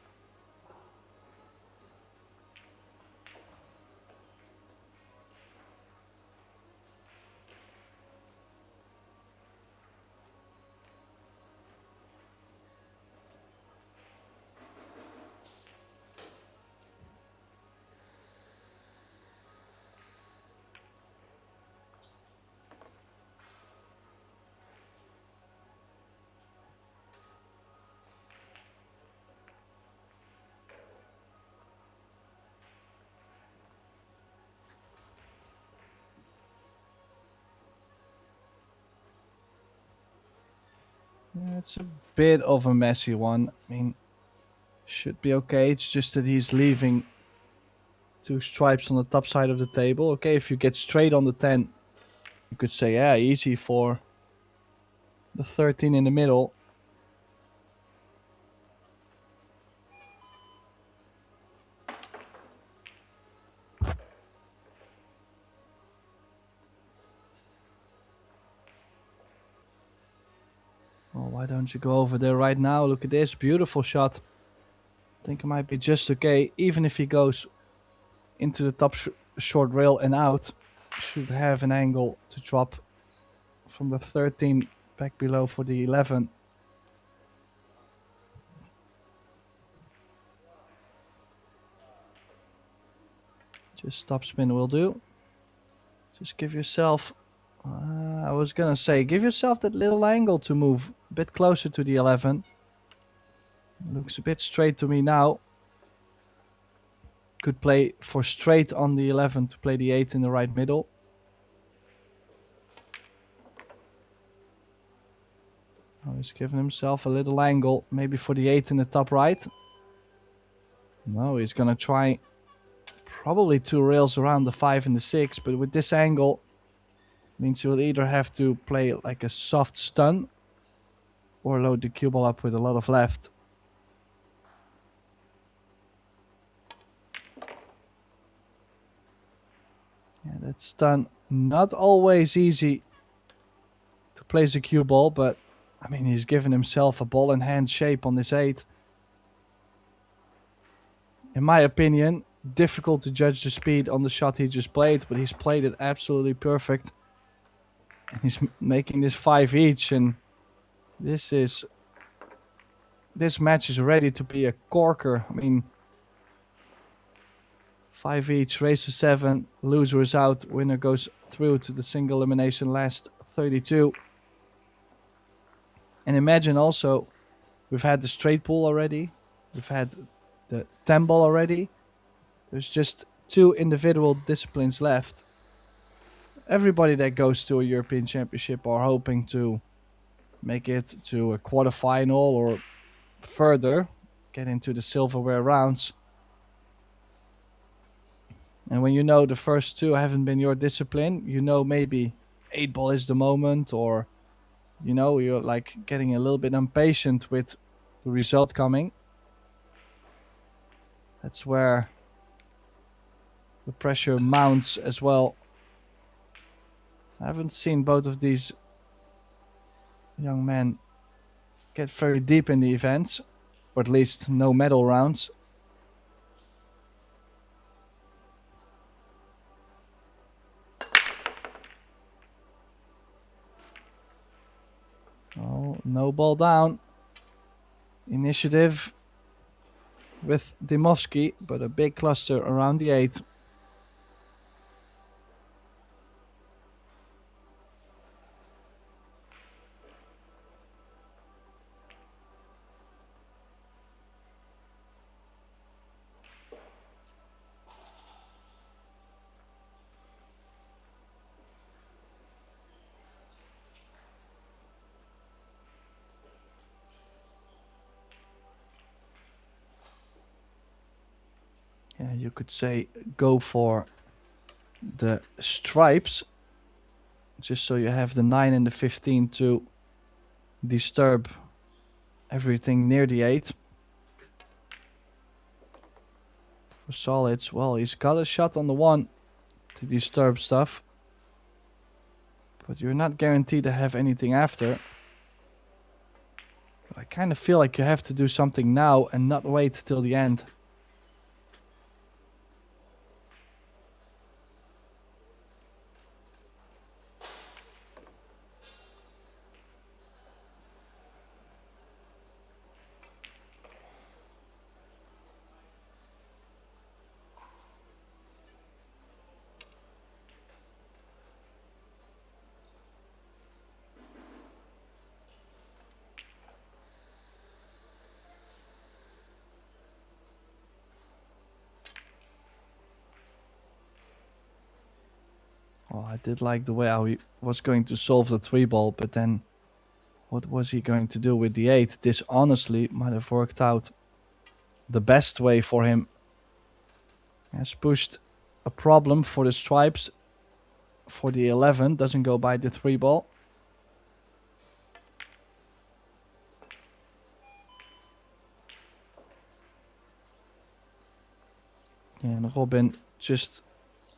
Yeah, it's a bit of a messy one. I mean, should be okay. It's just that he's leaving 2 stripes on the top side of the table. Okay, if you get straight on the 10, you could say, yeah, easy for the 13 in the middle. Oh, why don't you go over there right now? Look at this, beautiful shot. I think it might be just okay. Even if he goes into the top short rail and out, should have an angle to drop from the 13 back below for the 11. Just stop spin will do. Just give yourself, I was gonna say, give yourself that little angle to move a bit closer to the 11. Looks a bit straight to me now. Could play for straight on the 11 to play the 8 in the right middle. Oh, he's giving himself a little angle, maybe for the 8 in the top right. No, he's gonna try probably 2 rails around the 5 and the 6, but with this angle, means he will either have to play like a soft stun or load the cue ball up with a lot of left. Yeah, that stun, not always easy to place a cue ball, but I mean, he's given himself a ball in hand shape on this 8. In my opinion, difficult to judge the speed on the shot he just played, but he's played it absolutely perfect. And he's making this 5 each, and this match is ready to be a corker. I mean, 5 each, race to 7, loser is out, winner goes through to the single elimination last 32. And imagine also, we've had the straight pool already, we've had the 10 ball already, there's just 2 individual disciplines left. Everybody that goes to a European Championship are hoping to make it to a quarterfinal or further, get into the silverware rounds. And when you know the first 2 haven't been your discipline, you know maybe 8 ball is the moment, or you know, you're like getting a little bit impatient with the result coming. That's where the pressure mounts as well. I haven't seen both of these young men get very deep in the events, or at least no medal rounds. Oh, no ball down. Initiative with Dimoski, but a big cluster around the 8. yeah, you could say go for the stripes, just so you have the 9 and the 15 to disturb everything near the 8. For solids, well, he's got a shot on the 1 to disturb stuff, but you're not guaranteed to have anything after. But I kind of feel like you have to do something now and not wait till the end. Well, I did like the way how he was going to solve the 3 ball, but then what was he going to do with the 8? This honestly might have worked out the best way for him. He has pushed a problem for the stripes for the 11, doesn't go by the 3 ball. And Robin just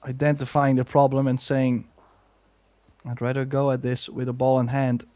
identifying the problem and saying, I'd rather go at this with a ball in hand.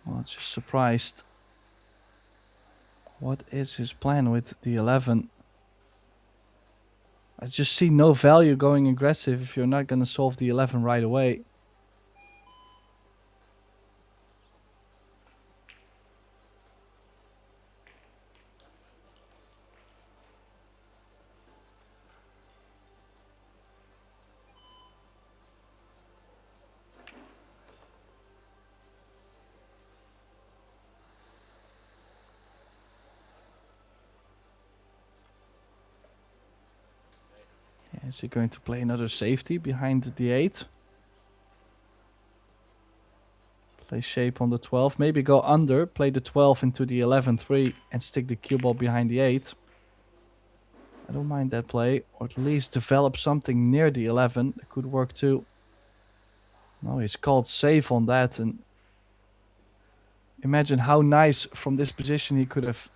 Well, just surprised. What is his plan with the 11? I just see no value going aggressive if you're not going to solve the 11 right away. Is he going to play another safety behind the 8? Play shape on the 12. Maybe go under, play the 12 into the 11-3 and stick the cue ball behind the 8. I don't mind that play. Or at least develop something near the 11. That could work too. No, he's called safe on that. And imagine how nice from this position he could have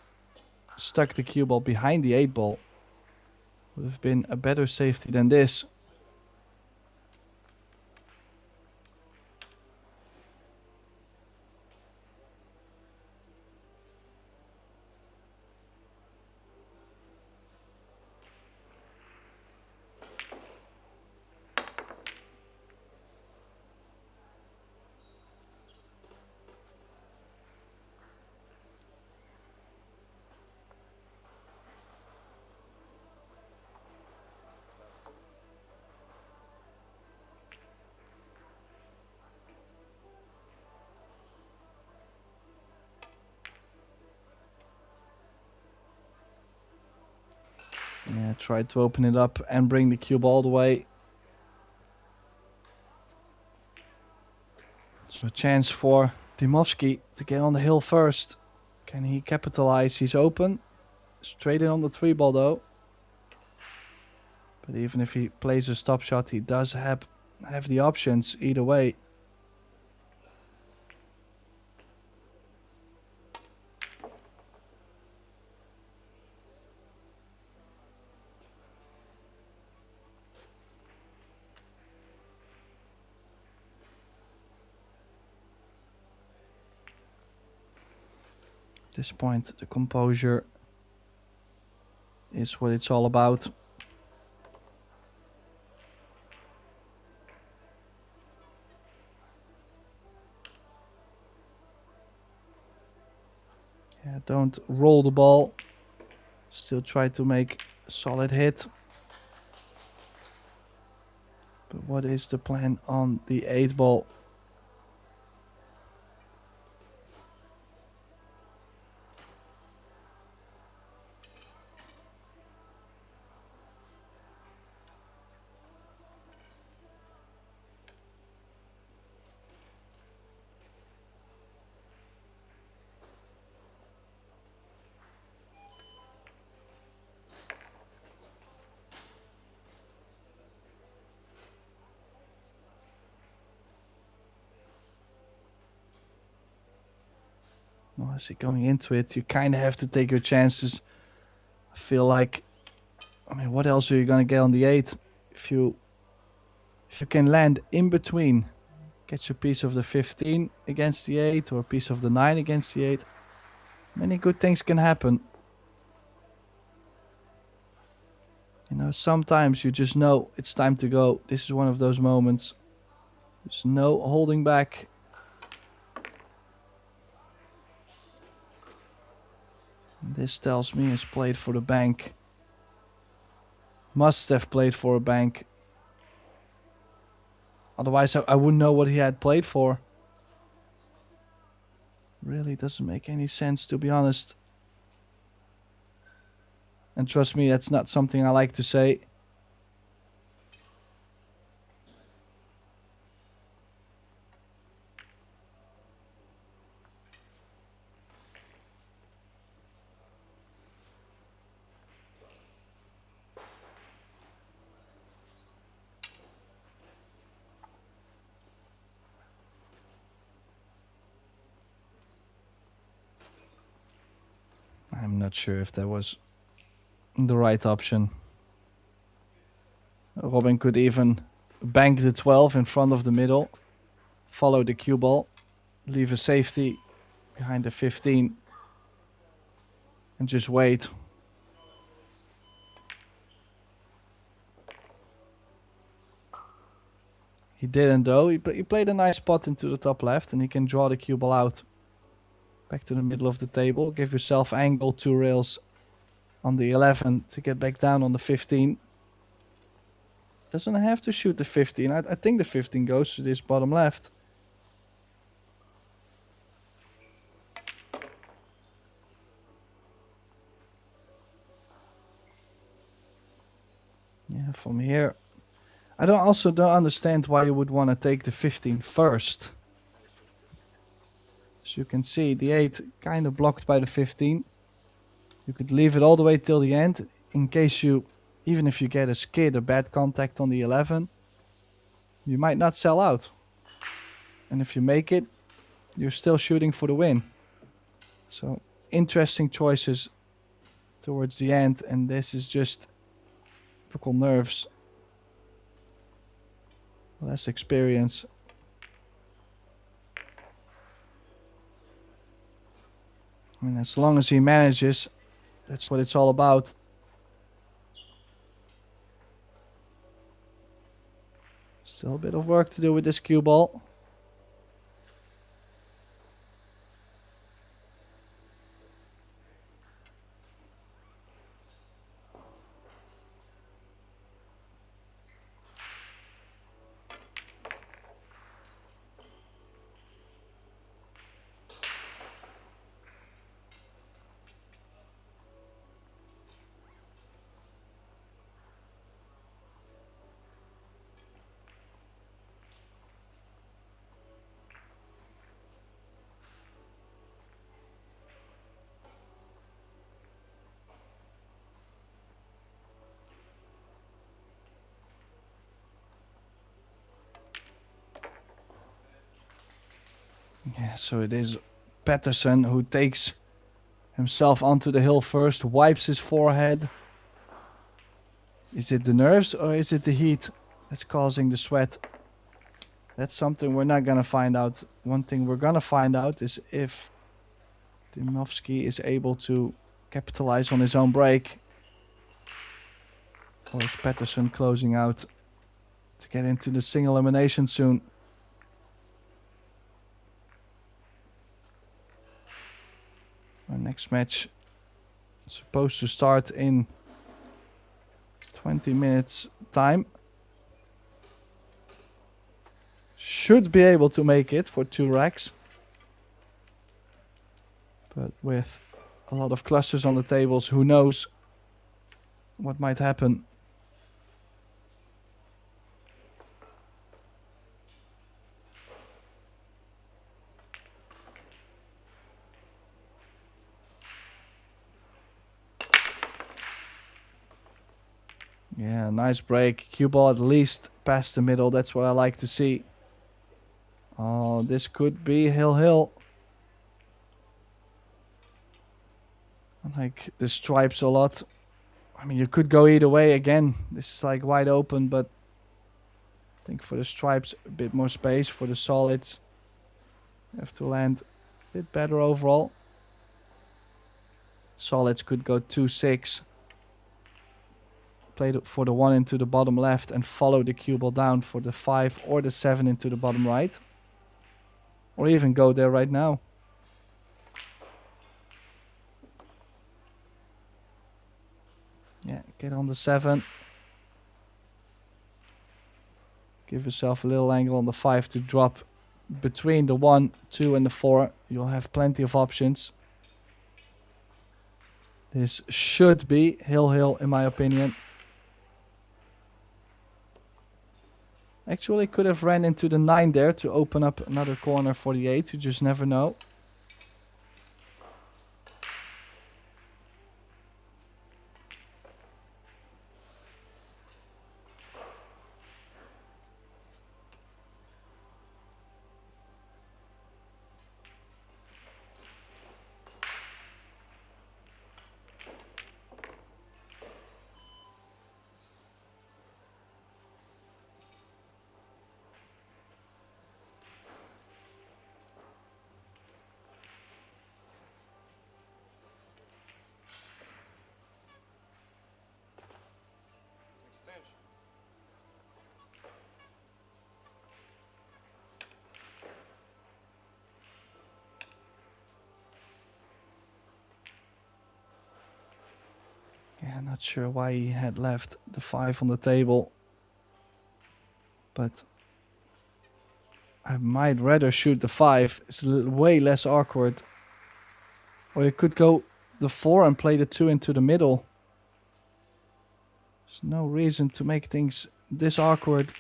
stuck the cue ball behind the 8 ball. Would have been a better safety than this. Yeah, try to open it up and bring the cube all the way. So a chance for Dimovski to get on the hill first. Can he capitalize? He's open. Straight in on the 3 ball though. But even if he plays a stop shot, he does have the options either way. At this point, the composure is what it's all about. Yeah, don't roll the ball. Still try to make a solid hit. But what is the plan on the 8 ball? Well, as you're going into it, you kind of have to take your chances. I feel like, I mean, what else are you going to get on the 8? If you can land in between, get your piece of the 15 against the 8 or a piece of the 9 against the 8, many good things can happen. You know, sometimes you just know it's time to go. This is one of those moments. There's no holding back. This tells me he's played for the bank. Must have played for a bank. Otherwise, I wouldn't know what he had played for. Really doesn't make any sense, to be honest. And trust me, that's not something I like to say. I'm not sure if that was the right option. Robin could even bank the 12 in front of the middle, follow the cue ball, leave a safety behind the 15, and just wait. He didn't though. He played a nice spot into the top left, and he can draw the cue ball out. Back to the middle of the table. Give yourself angle 2 rails on the 11 to get back down on the 15. Doesn't have to shoot the 15. I think the 15 goes to this bottom left. Yeah, from here. I also don't understand why you would want to take the 15 first. As you can see, the 8 kind of blocked by the 15. You could leave it all the way till the end in case you, even if you get a skid or bad contact on the 11, you might not sell out. And if you make it, you're still shooting for the win. So interesting choices towards the end, and this is just typical nerves. Less experience. And as long as he manages, that's what it's all about. Still a bit of work to do with this cue ball. Yeah, so it is Patterson who takes himself onto the hill first, wipes his forehead. Is it the nerves or is it the heat that's causing the sweat? That's something we're not gonna find out. One thing we're gonna find out is if Diminovsky is able to capitalize on his own break. Or is Pettersson closing out to get into the single elimination soon? Our next match is supposed to start in 20 minutes time. Should be able to make it for 2 racks. But with a lot of clusters on the tables, who knows what might happen. Yeah, nice break. Cue ball at least past the middle. That's what I like to see. Oh, this could be Hill. I like the stripes a lot. I mean, you could go either way again. This is like wide open, but I think for the stripes, a bit more space. For the solids, you have to land a bit better overall. Solids could go 2-6. Play for the 1 into the bottom left and follow the cue ball down for the 5 or the 7 into the bottom right. Or even go there right now. Yeah, get on the 7. Give yourself a little angle on the 5 to drop between the 1, 2 and the 4. You'll have plenty of options. This should be Hill in my opinion. Actually could have ran into the 9 there to open up another corner for the 8. You just never know. Yeah, not sure why he had left the 5 on the table. But I might rather shoot the 5. It's way less awkward. Or you could go the 4 and play the 2 into the middle. There's no reason to make things this awkward.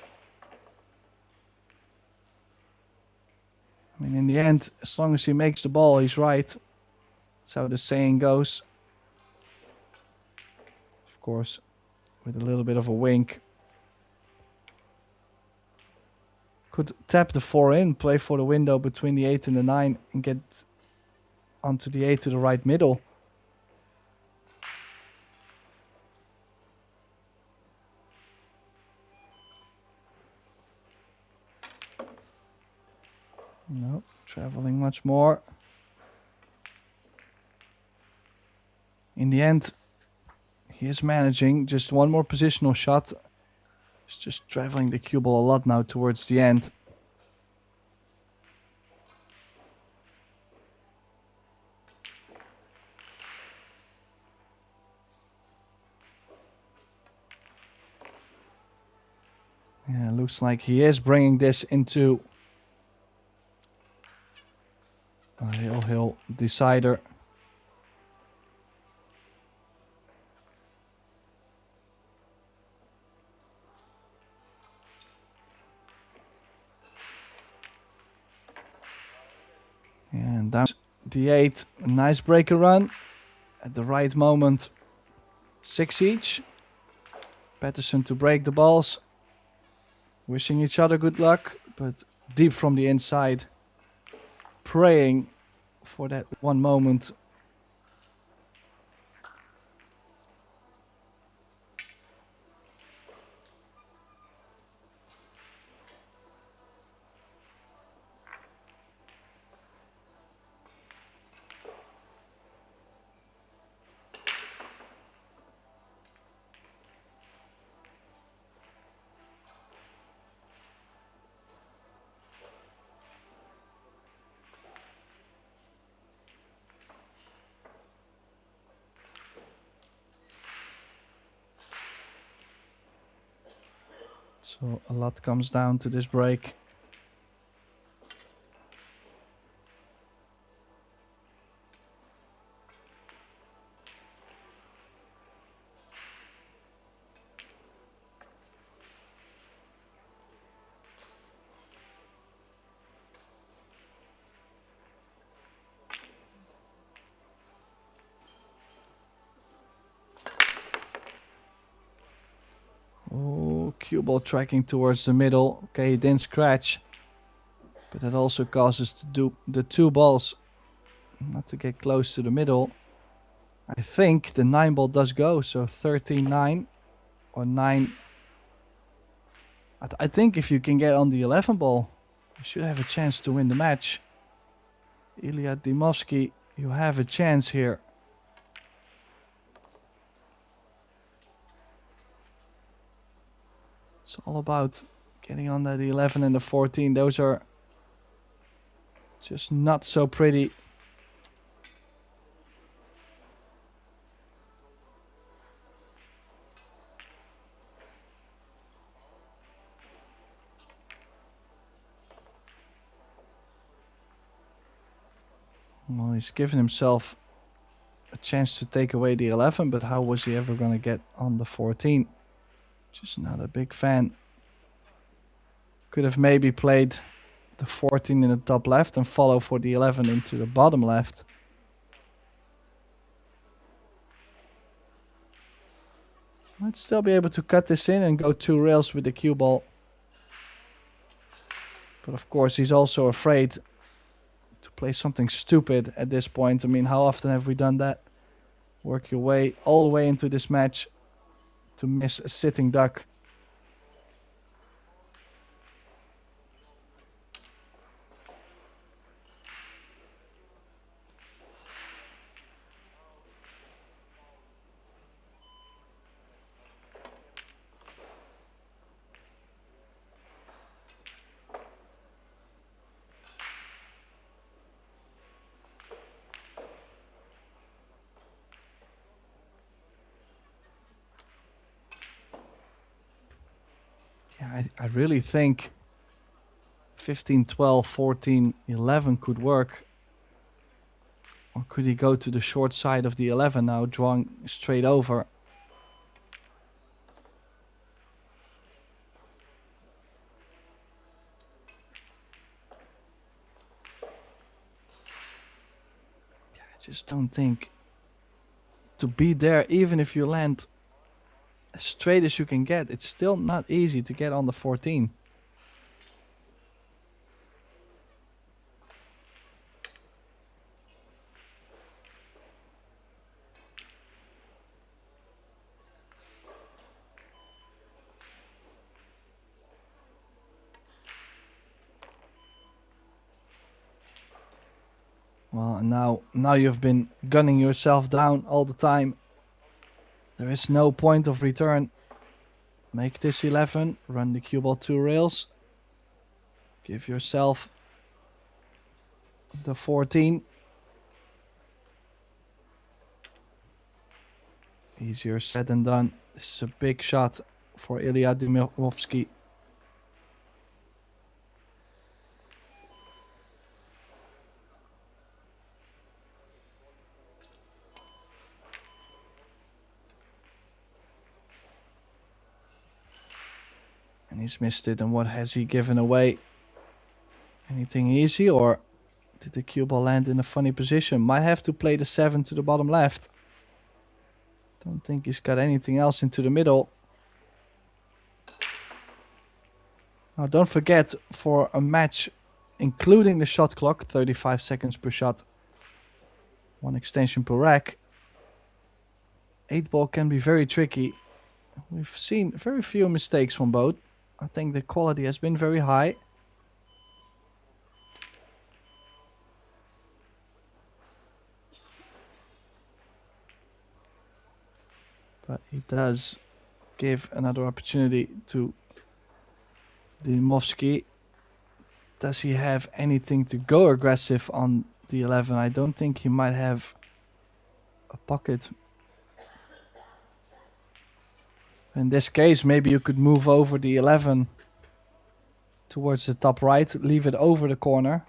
I mean, in the end, as long as he makes the ball, he's right. That's how the saying goes. Of course, with a little bit of a wink. Could tap the 4 in, play for the window between the 8 and the 9 and get onto the 8 to the right middle. No, traveling much more. In the end, he is managing just one more positional shot. He's just traveling the cue ball a lot now towards the end. Yeah, looks like he is bringing this into a Hill decider. And down the 8, a nice breaker run at the right moment. 6 each. Pettersson to break the balls. Wishing each other good luck, but deep from the inside. Praying for that one moment. So a lot comes down to this break. Oh, cue ball tracking towards the middle. Okay, he didn't scratch. But that also causes the two balls not to get close to the middle. I think the 9 ball does go, so 13-9 or 9. I think if you can get on the 11 ball, you should have a chance to win the match. Ilya Dimovsky, you have a chance here. It's all about getting on that 11 and the 14. Those are just not so pretty. Well, he's given himself a chance to take away the 11, but how was he ever going to get on the 14? Just not a big fan. Could have maybe played the 14 in the top left and follow for the 11 into the bottom left. Might still be able to cut this in and go 2 rails with the cue ball. But of course he's also afraid to play something stupid at this point. I mean, how often have we done that? Work your way all the way into this match to miss a sitting duck. Yeah, I really think 15, 12, 14, 11 could work. Or could he go to the short side of the 11 now, drawing straight over? Yeah, I just don't think to be there, even if you land as straight as you can get, it's still not easy to get on the 14. Well, now you've been gunning yourself down all the time. There is no point of return. Make this 11, run the cue ball 2 rails. Give yourself the 14. Easier said than done. This is a big shot for Ilya Dimovsky. And he's missed it. And what has he given away? Anything easy, or did the cue ball land in a funny position? Might have to play the 7 to the bottom left. Don't think he's got anything else into the middle. Now don't forget, for a match including the shot clock, 35 seconds per shot, 1 extension per rack, 8 ball can be very tricky. We've seen very few mistakes from both. I think the quality has been very high. But he does give another opportunity to Dimovsky. Does he have anything to go aggressive on the 11? I don't think he might have a pocket. In this case, maybe you could move over the 11 towards the top right, leave it over the corner.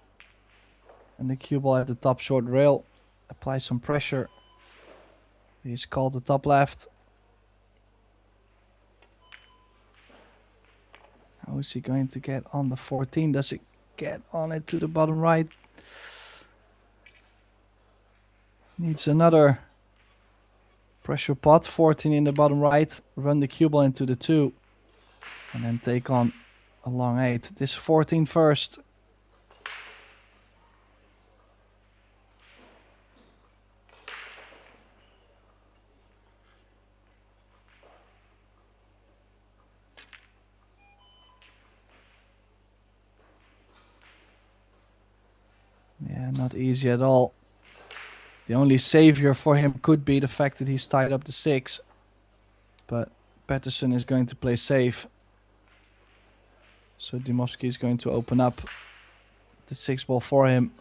And the cue ball at the top short rail. Apply some pressure. He's called the top left. How is he going to get on the 14? Does he get on it to the bottom right? Needs another pressure pot. 14 in the bottom right. Run the cue ball into the 2. And then take on a long 8. This 14 first. Yeah, not easy at all. The only savior for him could be the fact that he's tied up the 6. But Pettersson is going to play safe. So Dymowski is going to open up the 6 ball for him.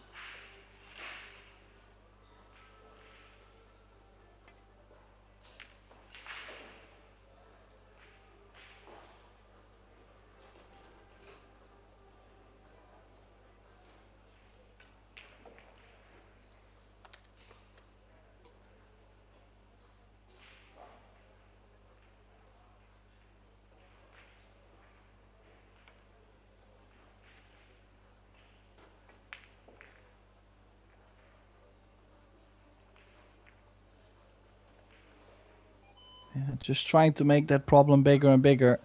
Yeah, just trying to make that problem bigger and bigger.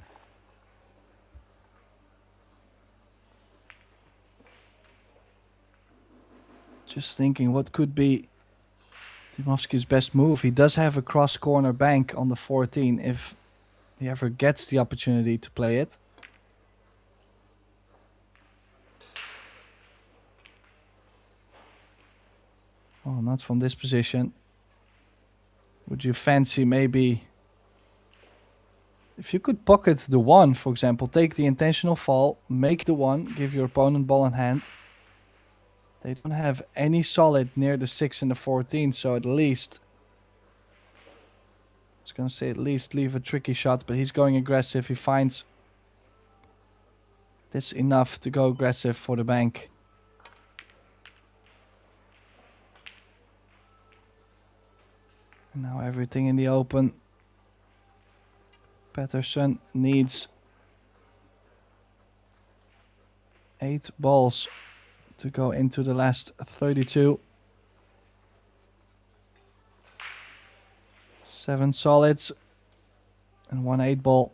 Just thinking what could be Dymowski's best move. He does have a cross corner bank on the 14 if he ever gets the opportunity to play it. Oh, not from this position. Would you fancy maybe... If you could pocket the 1, for example, take the intentional fall, make the 1, give your opponent ball in hand. They don't have any solid near the 6 and the 14, so at least... I was going to say at least leave a tricky shot, but he's going aggressive. He finds this enough to go aggressive for the bank. And now everything in the open. Pettersson needs 8 balls to go into the last 32. 7 solids and 1 8 ball.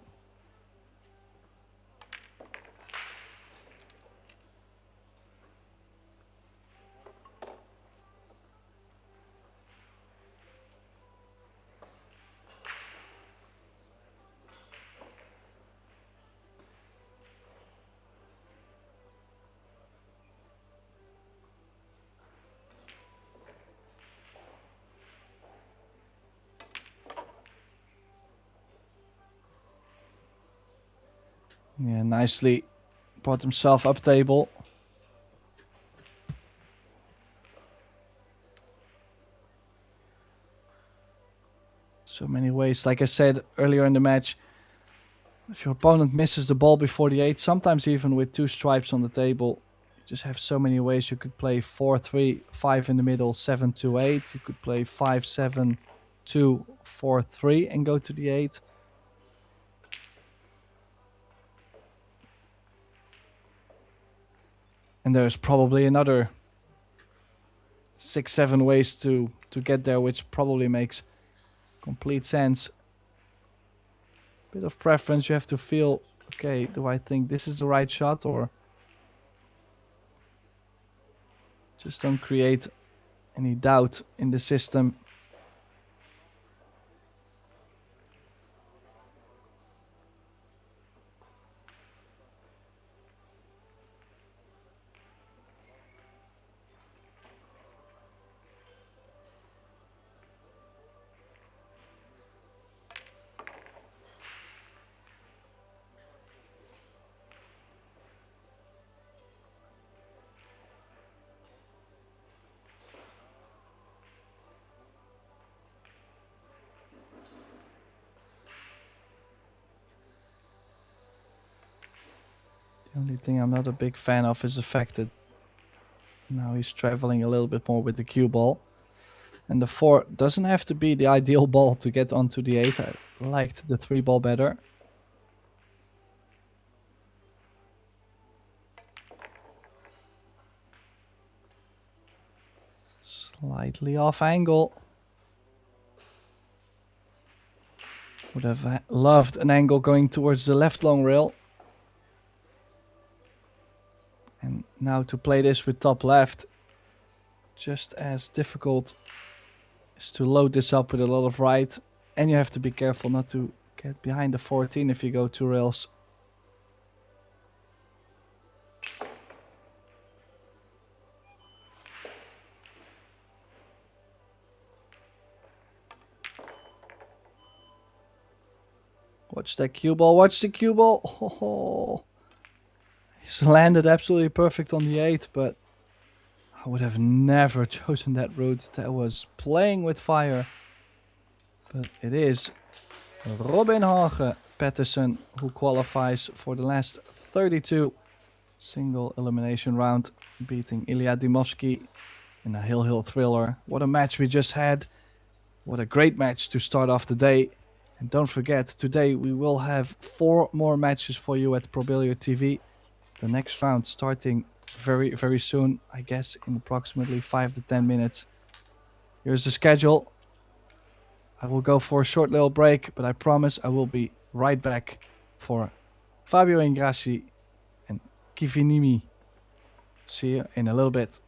Yeah, nicely brought himself up table. So many ways. Like I said earlier in the match, if your opponent misses the ball before the 8, sometimes even with 2 stripes on the table, you just have so many ways. You could play 4-3, 5 in the middle, 7-2-8. You could play 5-7-2, 4-3 and go to the 8. And there's probably another 6-7 ways to get there, which probably makes complete sense. Bit of preference. You have to feel, okay, do I think this is the right shot, or just don't create any doubt in the system. The only thing I'm not a big fan of is the fact that now he's traveling a little bit more with the cue ball. And the 4 doesn't have to be the ideal ball to get onto the 8. I liked the 3 ball better. Slightly off angle. Would have loved an angle going towards the left long rail. And now to play this with top left, just as difficult is to load this up with a lot of right. And you have to be careful not to get behind the 14 if you go 2 rails. Watch that cue ball, watch the cue ball. Oh, he's landed absolutely perfect on the 8, but I would have never chosen that route. That was playing with fire. But it is Robin Hagen Pettersson who qualifies for the last 32 single elimination round, beating Ilya Dimovski in a hill thriller. What a match we just had. What a great match to start off the day. And don't forget, today we will have 4 more matches for you at Pro Billiard TV. The next round starting very soon, I guess in approximately 5 to 10 minutes. Here's the schedule. I will go for a short little break, but I promise I will be right back for Fabio Ingrassi and Kivinimi. See you in a little bit.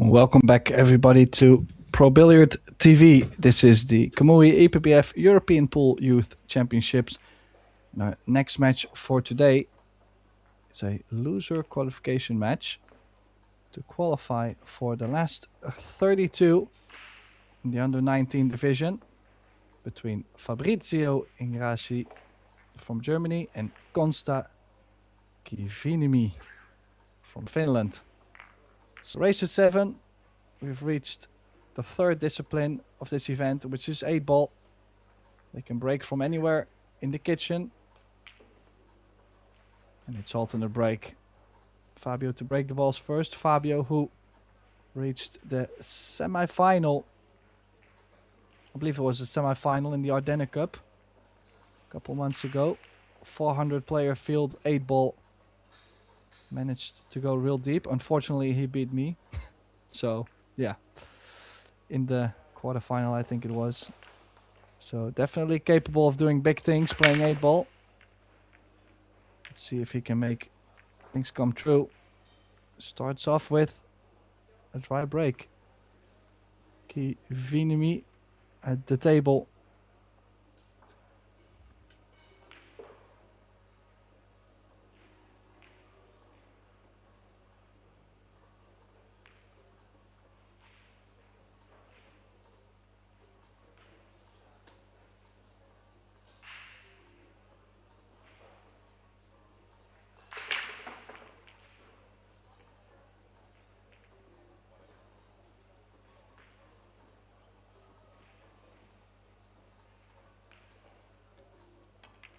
Welcome back, everybody, to Pro Billiard TV. This is the Kamui EPBF European Pool Youth Championships. And our next match for today is a loser qualification match to qualify for the last 32 in the under-19 division between Fabrizio Ingrasci from Germany and Konsta Kivinimi from Finland. So race at 7. We've reached the third discipline of this event, which is 8-ball. They can break from anywhere in the kitchen. And it's alternate break. Fabio to break the balls first. Fabio, who reached the semi-final. I believe it was a semi-final in the Ardennes Cup a couple months ago. 400 player field, 8-ball. Managed to go real deep. Unfortunately, he beat me. So, yeah. In the quarterfinal, I think it was. So, definitely capable of doing big things, playing 8-ball. Let's see if he can make things come true. Starts off with a dry break. Kivinimi at the table.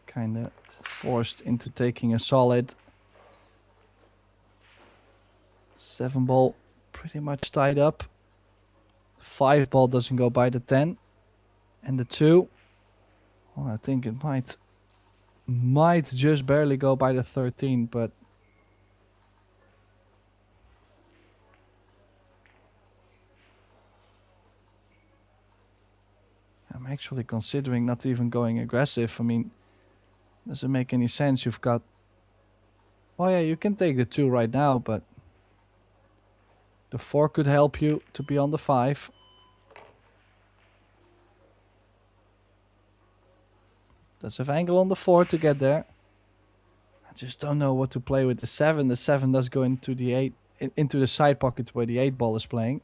Kind of forced into taking a solid 7-ball, pretty much tied up. 5-ball doesn't go by the 10, and the 2. Well, I think it might just barely go by the 13, but I'm actually considering not even going aggressive. I mean, doesn't make any sense. You've got... Oh yeah, you can take the 2 right now, but the 4 could help you to be on the 5. Does have angle on the 4 to get there. I just don't know what to play with the 7. The 7 does go into the 8, into the side pocket where the 8-ball is playing.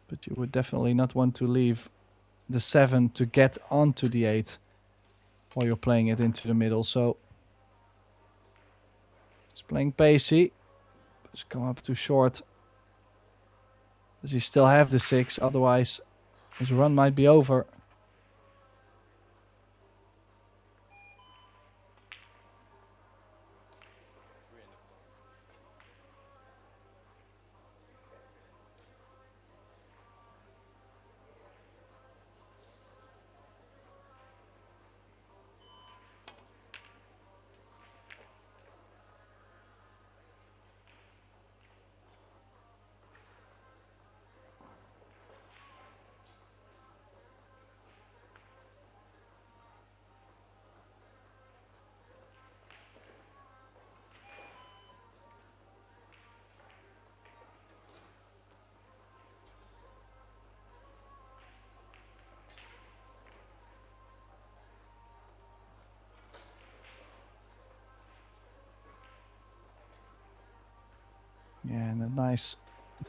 But you would definitely not want to leave the 7 to get onto the 8 while you're playing it into the middle. So he's playing pacey. It's come up too short. Does he still have the 6? Otherwise, his run might be over. Yeah, and a nice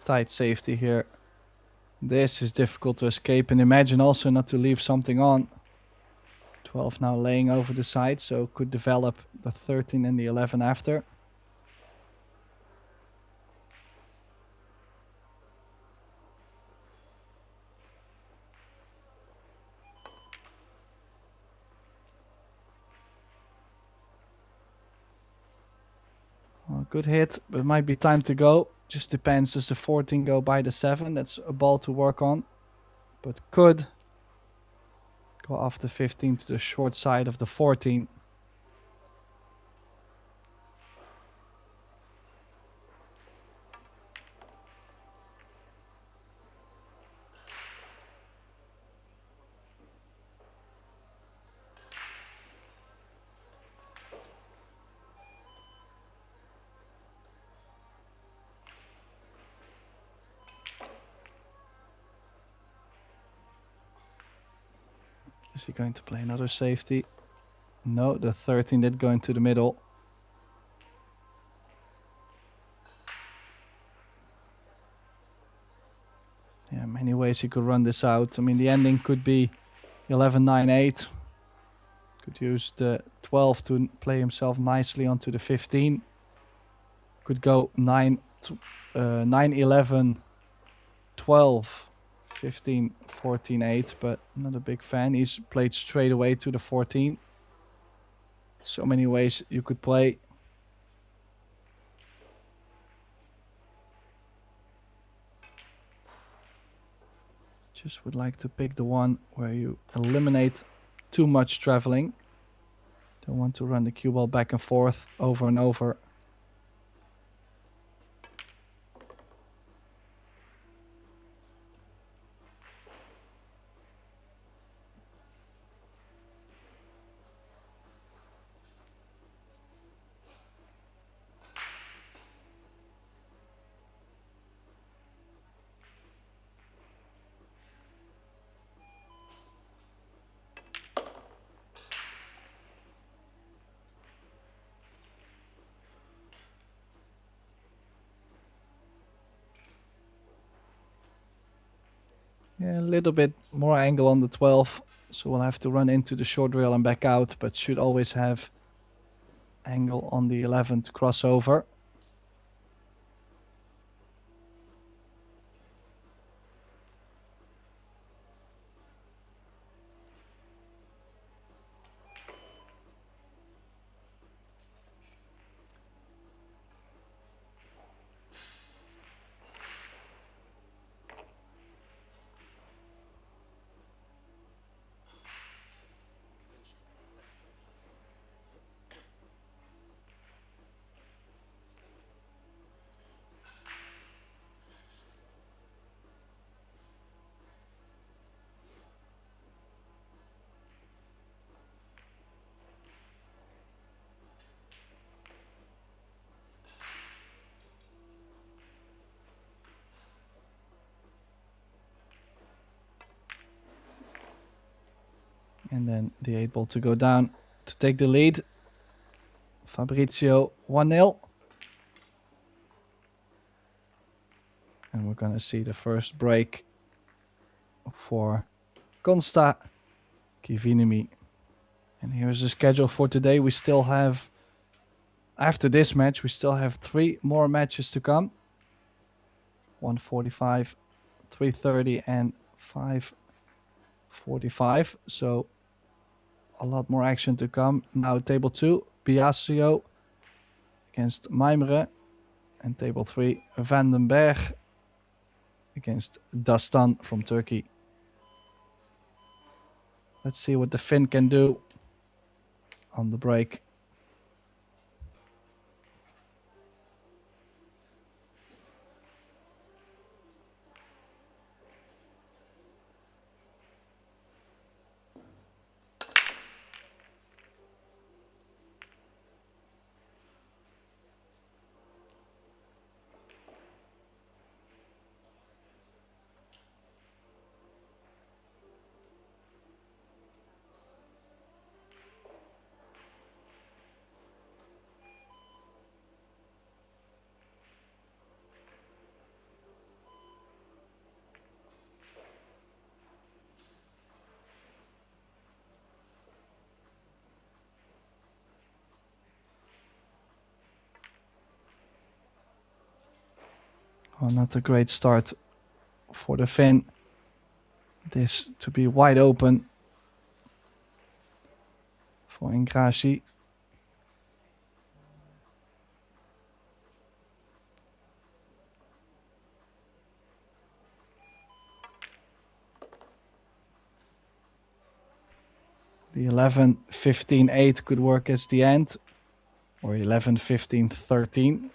tight safety here. This is difficult to escape, and imagine also not to leave something on. 12 now laying over the side, so could develop the 13 and the 11 after. Well, good hit, but it might be time to go. Just depends, does the 14 go by the 7? That's a ball to work on. But could go off the 15 to the short side of the 14. Is he going to play another safety? No, the 13 did go into the middle. Yeah, many ways he could run this out. I mean, the ending could be 11-9-8. Could use the 12 to play himself nicely onto the 15. Could go 9-11, 12, 15, 14, 8, but not a big fan. He's played straight away to the 14. So many ways you could play. Just would like to pick the one where you eliminate too much traveling. Don't want to run the cue ball back and forth over and over. Yeah, a little bit more angle on the 12, so we'll have to run into the short rail and back out, but should always have angle on the 11 to cross over. And then the 8 ball to go down to take the lead. Fabrizio 1-0. And we're going to see the first break for Konsta Kivinimi. And here's the schedule for today. We still have, after this match, we still have 3 more matches to come. 1:45, 3:30 and 5:45. So a lot more action to come. Now table 2, Biasio against Maimere. And table 3, Vandenberg against Dastan from Turkey. Let's see what the Finn can do on the break. Well, not a great start for the Finn. This to be wide open for Ingrashi. The 11-15-8 could work as the end, or 11-15-13.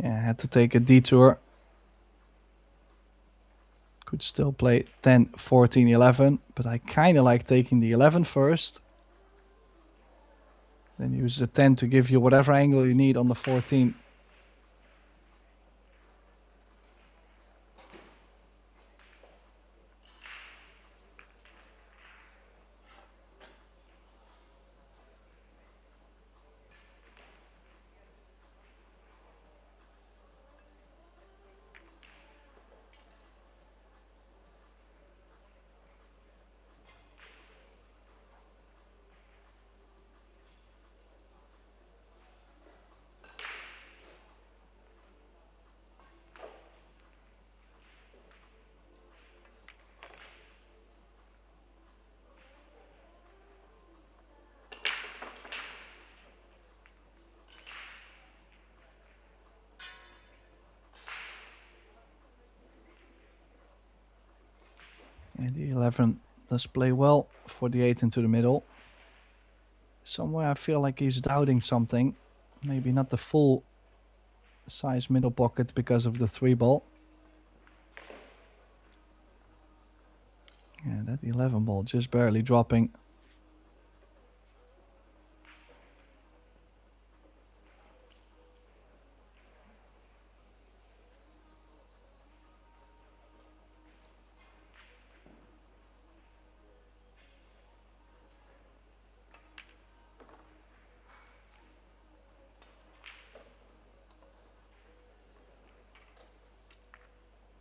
Yeah, I had to take a detour. Could still play 10, 14, 11, but I kind of like taking the 11 first. Then use the 10 to give you whatever angle you need on the 14. And the 11 does play well for the 8 into the middle. Somewhere I feel like he's doubting something. Maybe not the full size middle pocket because of the 3 ball. Yeah, that 11 ball just barely dropping.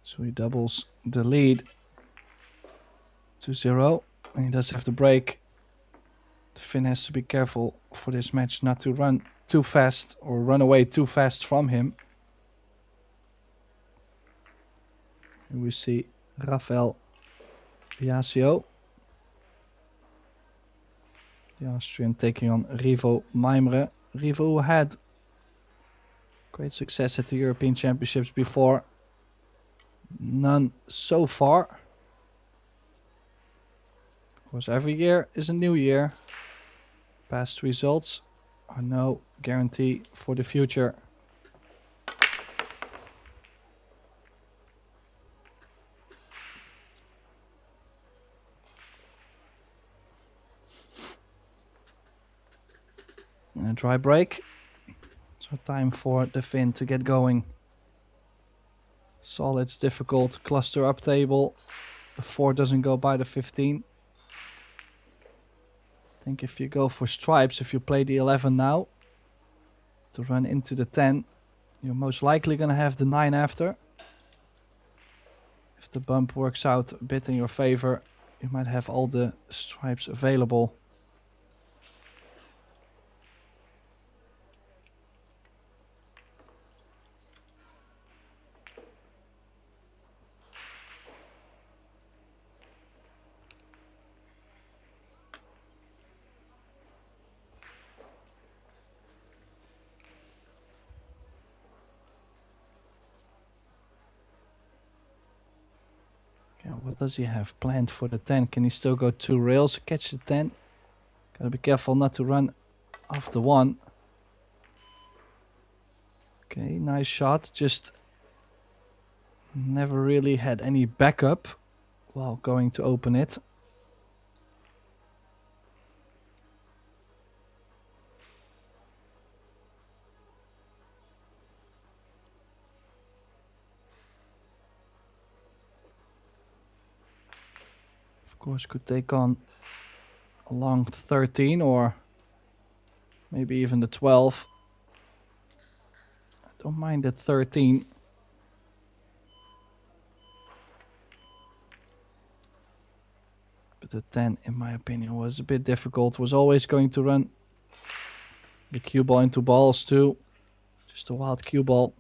So he doubles the lead to 0. And he does have to break. The Finn has to be careful for this match not to run too fast or run away too fast from him. Here we see Rafael Biasio, the Austrian, taking on Rivo Maimre. Rivo had great success at the European Championships before. None so far. Of course, every year is a new year. Past results are no guarantee for the future. And a dry break. So time for the Finn to get going. Solid's difficult. Cluster up table. The 4 doesn't go by the 15. I think if you go for stripes, if you play the 11 now, to run into the 10, you're most likely going to have the 9 after. If the bump works out a bit in your favor, you might have all the stripes available. What does he have planned for the 10? Can he still go 2 rails to catch the 10? Gotta be careful not to run off the 1. Okay, nice shot. Just never really had any backup while going to open it. Of course, could take on a long 13 or maybe even the 12. I don't mind the 13. But the 10, in my opinion, was a bit difficult. Was always going to run the cue ball into balls too. Just a wild cue ball.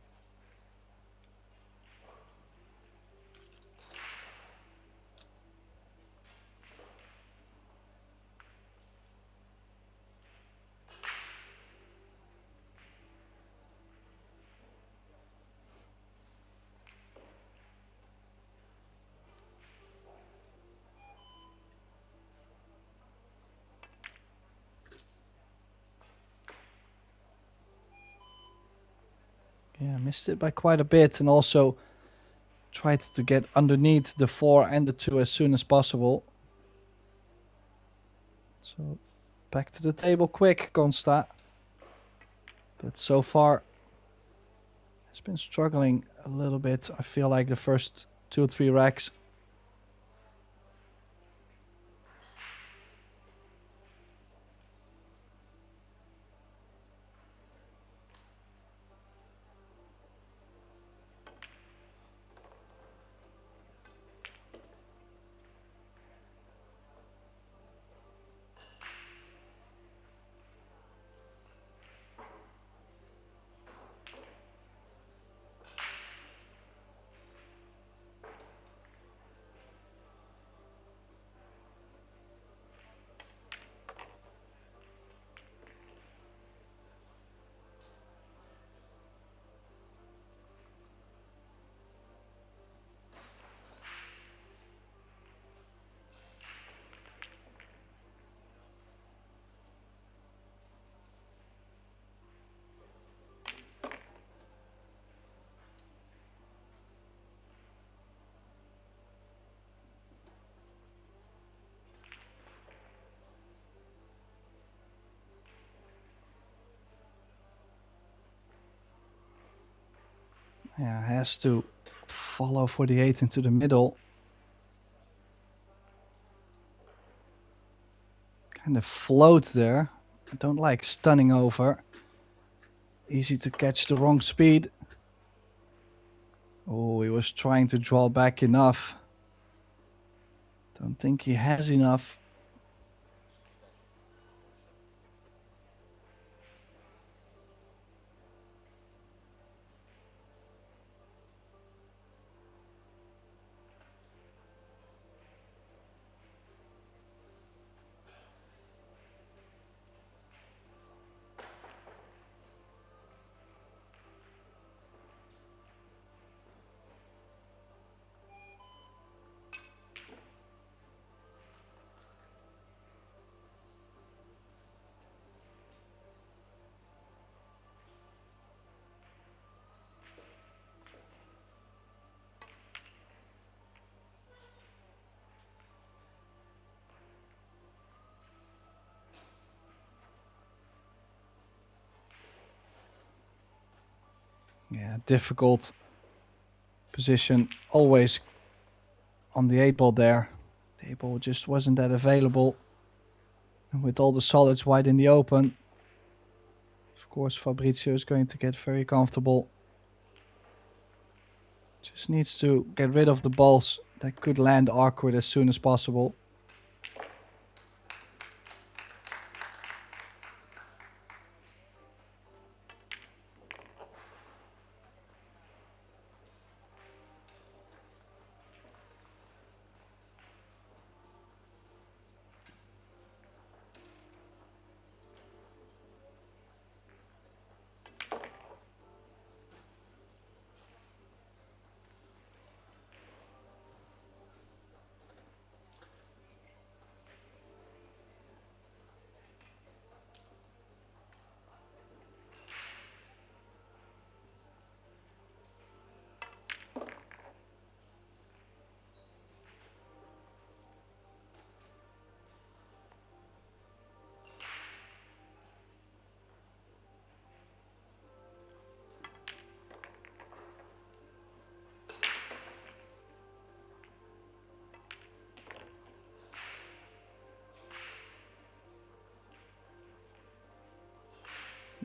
Yeah, missed it by quite a bit, and also tried to get underneath the 4 and the 2 as soon as possible. So back to the table quick, Gonsta. But so far has been struggling a little bit. I feel like the first 2 or 3 racks. Yeah, has to follow for the 8 into the middle. Kind of float there. I don't like stunning over. Easy to catch the wrong speed. Oh, he was trying to draw back enough. Don't think he has enough. Yeah, difficult position always on the 8 ball there. The 8 ball just wasn't that available. And with all the solids wide in the open, of course Fabrizio is going to get very comfortable. Just needs to get rid of the balls that could land awkward as soon as possible.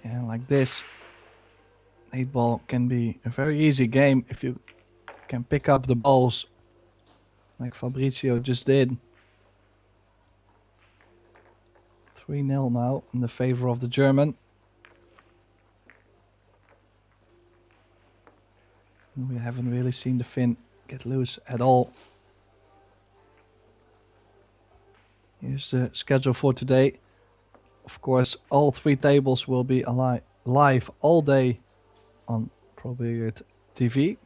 Yeah, like this, 8 ball can be a very easy game if you can pick up the balls like Fabrizio just did. 3-0 now in the favor of the German. We haven't really seen the Finn get loose at all. Here's the schedule for today. Of course, all 3 tables will be live all day on Pro Billiard TV.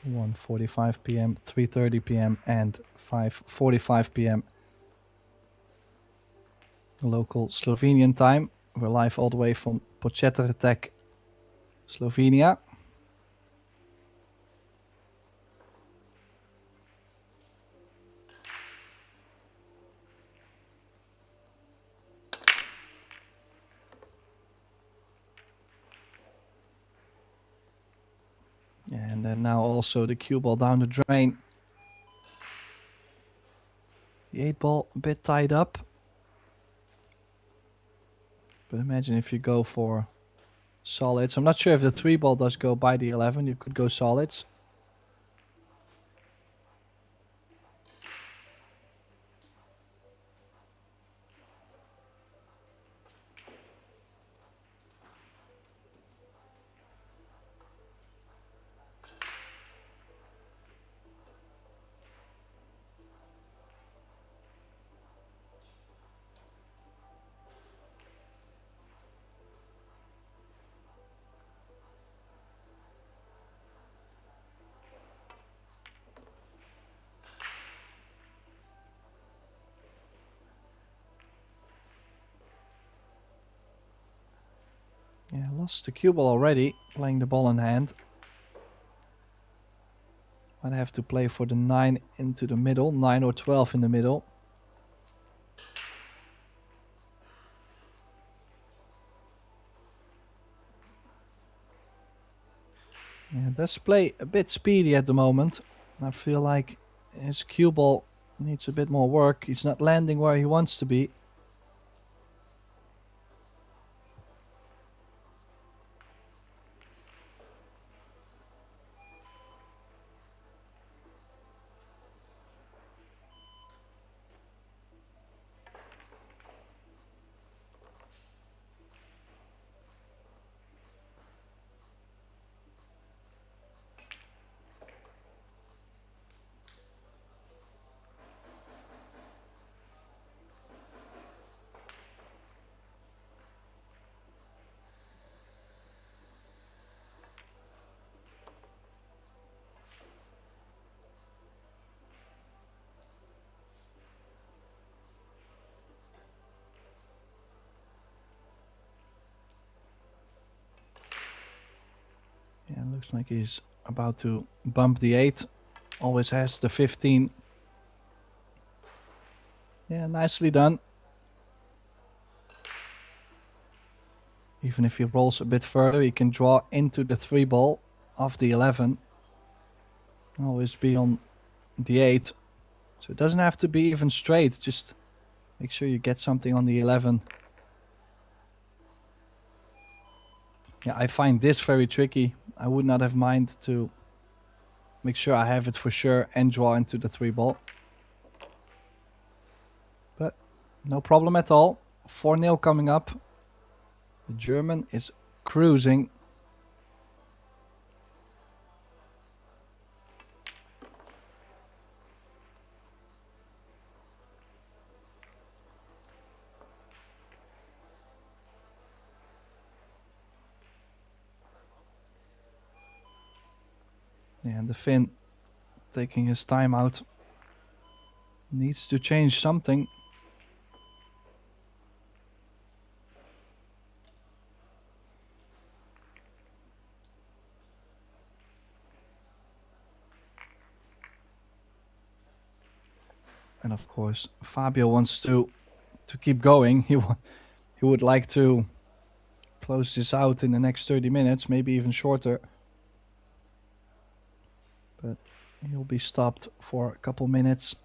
1:45 p.m., 3:30 p.m. and 5:45 p.m. local Slovenian time. We're live all the way from Podcetrtek, Slovenia. And then now also the cue ball down the drain. The 8 ball a bit tied up. But imagine if you go for solids. I'm not sure if the 3 ball does go by the 11. You could go solids. Yeah, lost the cue ball already, playing the ball in hand. Might have to play for the 9 into the middle, 9 or 12 in the middle. Yeah, does play a bit speedy at the moment. I feel like his cue ball needs a bit more work. He's not landing where he wants to be. Yeah, looks like he's about to bump the 8. Always has the 15. Yeah, nicely done. Even if he rolls a bit further, he can draw into the 3 ball of the 11. Always be on the 8. So it doesn't have to be even straight. Just make sure you get something on the 11. Yeah, I find this very tricky. I would not have mind to make sure I have it for sure and draw into the 3 ball. But no problem at all. 4-0 coming up. The German is cruising. Yeah, and the Finn taking his time out. Needs to change something. And of course, Fabio wants to keep going. He would like to close this out in the next 30 minutes, maybe even shorter. But he'll be stopped for a couple minutes.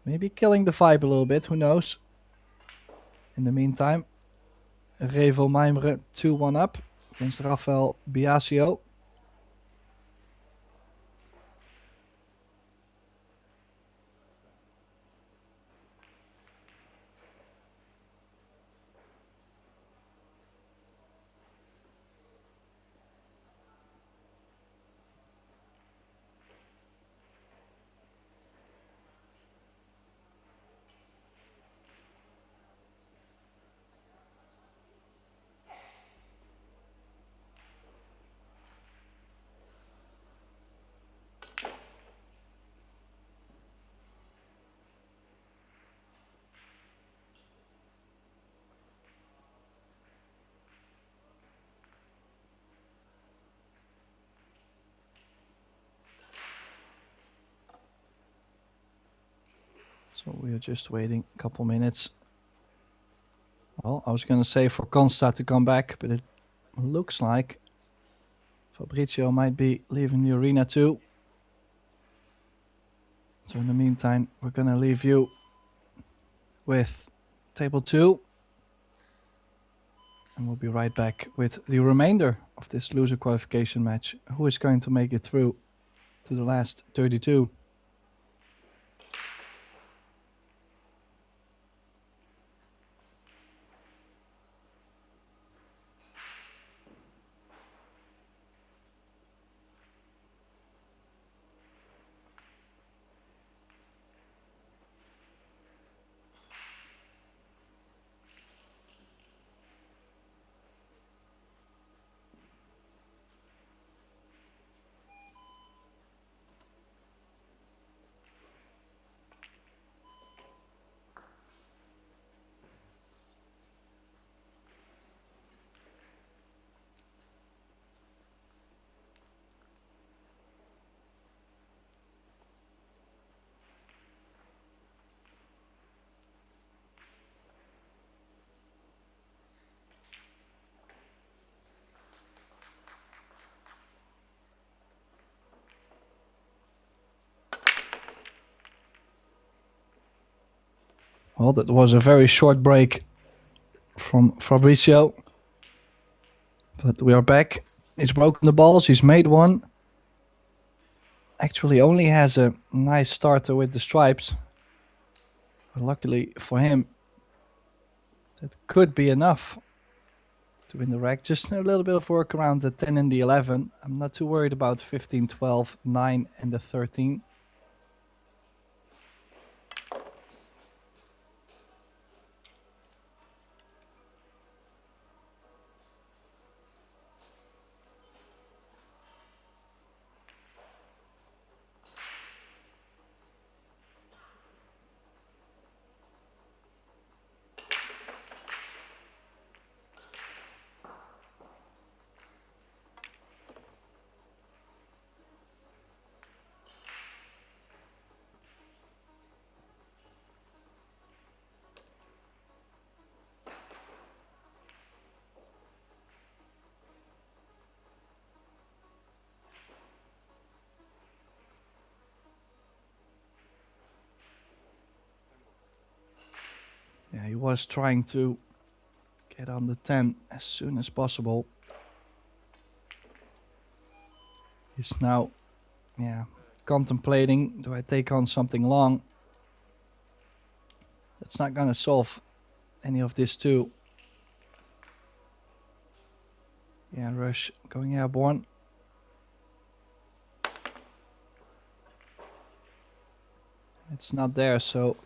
Maybe killing the vibe a little bit, who knows. In the meantime, Revo Maimre 2-1 up against Rafael Biasio. So we are just waiting a couple minutes. Well, I was going to say for Consta to come back, but it looks like Fabrizio might be leaving the arena too. So in the meantime, we're going to leave you with table 2. And we'll be right back with the remainder of this loser qualification match. Who is going to make it through to the last 32? Well, that was a very short break from Fabrizio. But we are back. He's broken the balls. He's made one. Actually only has a nice starter with the stripes. But luckily for him, that could be enough to win the rack. Just a little bit of work around the 10 and the 11. I'm not too worried about 15, 12, 9 and the 13. Yeah, he was trying to get on the 10 as soon as possible. He's now, contemplating, do I take on something long? That's not gonna solve any of this too. Yeah, rush going airborne. It's not there, so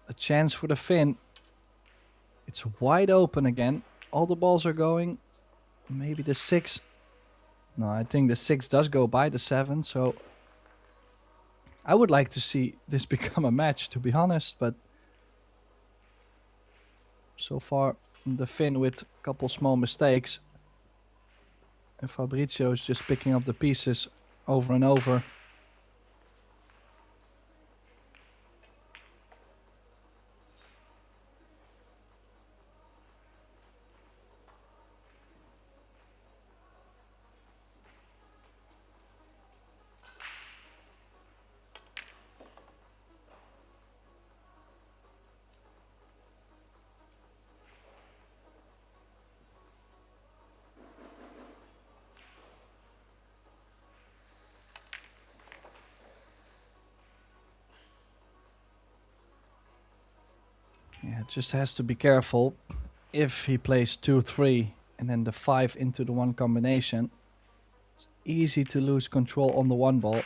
a chance for the fin. It's wide open again. All the balls are going. Maybe the 6. No, I think the 6 does go by the 7, so I would like to see this become a match, to be honest, but so far the fin with a couple small mistakes. And Fabrizio is just picking up the pieces over and over. Yeah, just has to be careful. If he plays 2-3 and then the 5 into the 1 combination, it's easy to lose control on the 1 ball.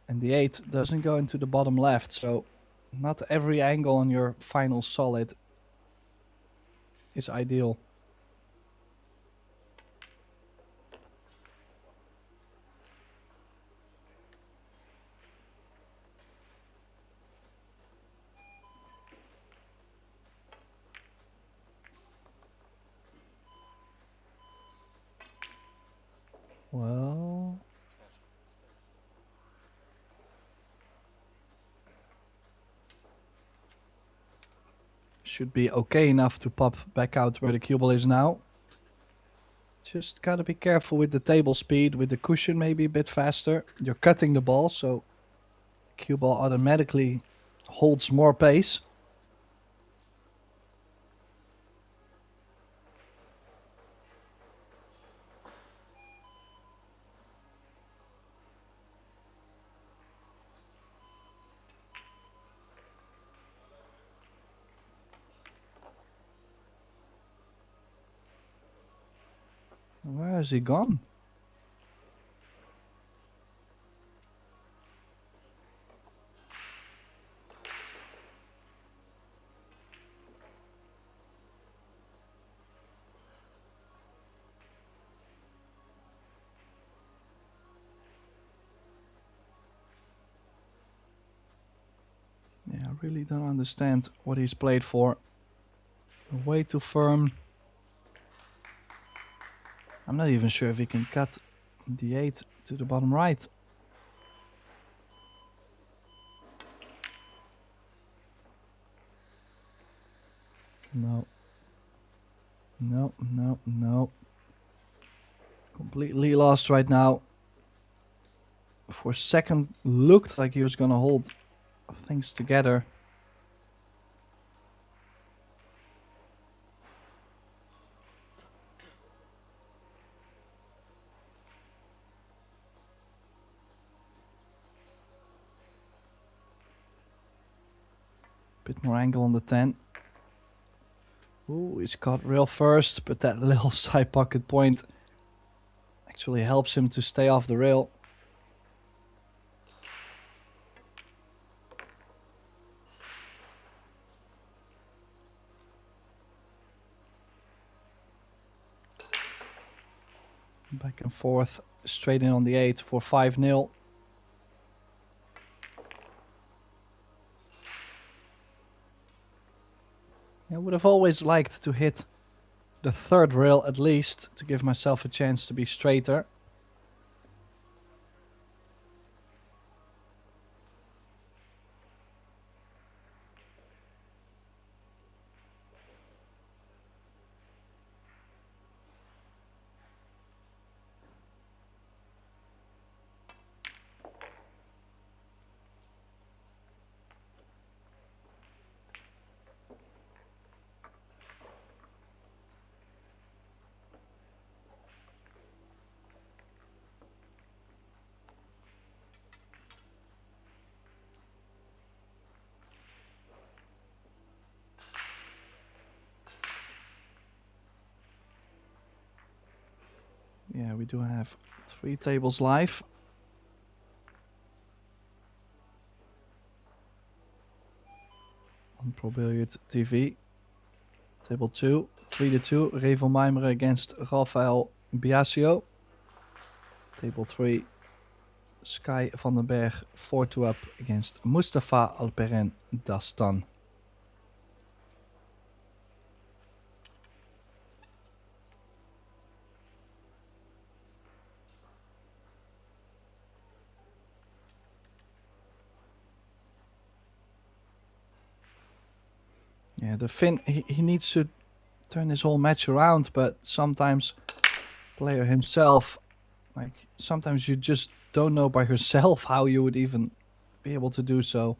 And the 8 doesn't go into the bottom left, so not every angle on your final solid is ideal. Well, should be okay enough to pop back out where the cue ball is now. Just gotta be careful with the table speed, with the cushion maybe a bit faster. You're cutting the ball, so the cue ball automatically holds more pace. Where has he gone? Yeah, I really don't understand what he's played for. Way too firm. I'm not even sure if he can cut the 8 to the bottom right. No. No, no, no. Completely lost right now. For a second, looked like he was gonna hold things together. Bit more angle on the 10. Ooh, he's caught rail first, but that little side pocket point actually helps him to stay off the rail. Back and forth, straight in on the 8 for 5-0. I would have always liked to hit the 3rd rail at least, to give myself a chance to be straighter. Yeah, we do have 3 tables live. On Pro Billiard TV. Table 2, 3-2, Revo Maimere against Rafael Biasio. Table 3, Sky van den Berg 4-2 up against Mustafa Alperen Dastan. Yeah, the Finn, he needs to turn his whole match around, but sometimes player himself, like sometimes you just don't know by yourself how you would even be able to do so.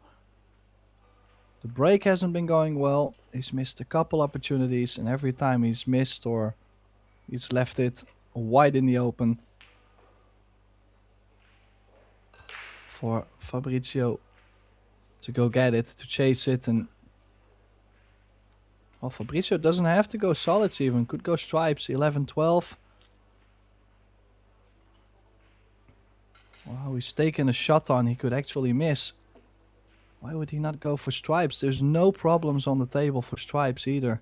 The break hasn't been going well. He's missed a couple opportunities, and every time he's missed or he's left it wide in the open for Fabrizio to go get it, to chase it. And well, Fabrizio doesn't have to go solids even, could go stripes, 11-12. Wow, he's taken a shot on, he could actually miss. Why would he not go for stripes? There's no problems on the table for stripes either.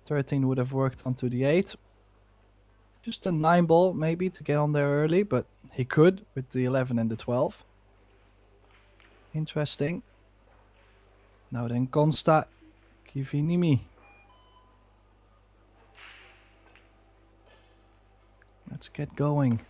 13 would have worked onto the 8. Just a 9 ball maybe to get on there early, but he could with the 11 and the 12. Interesting. Now then, Consta Kivinimi. Let's get going.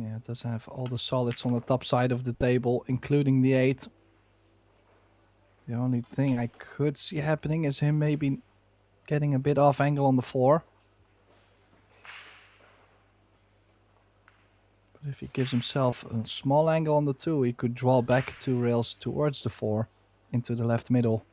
Yeah, it does have all the solids on the top side of the table, including the 8. The only thing I could see happening is him maybe getting a bit off angle on the 4. But if he gives himself a small angle on the 2, he could draw back 2 rails towards the 4 into the left middle.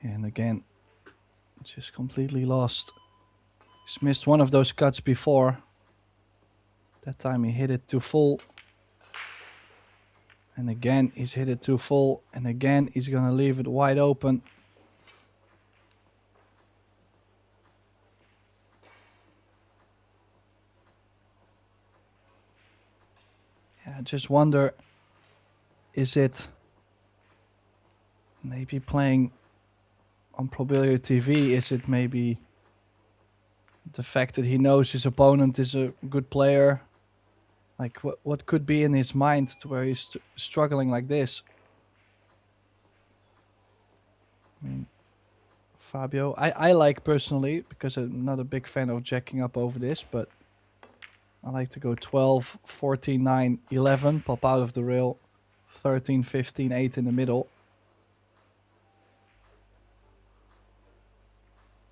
And again, just completely lost. He's missed one of those cuts before. That time he hit it too full. And again, he's hit it too full. And again, he's going to leave it wide open. Yeah, I just wonder, is it maybe playing on Probability TV? Is it maybe the fact that he knows his opponent is a good player? Like, what could be in his mind to where he's struggling like this? I mean, Fabio, I like personally, because I'm not a big fan of jacking up over this, but I like to go 12, 14, 9, 11, pop out of the rail, 13, 15, 8 in the middle.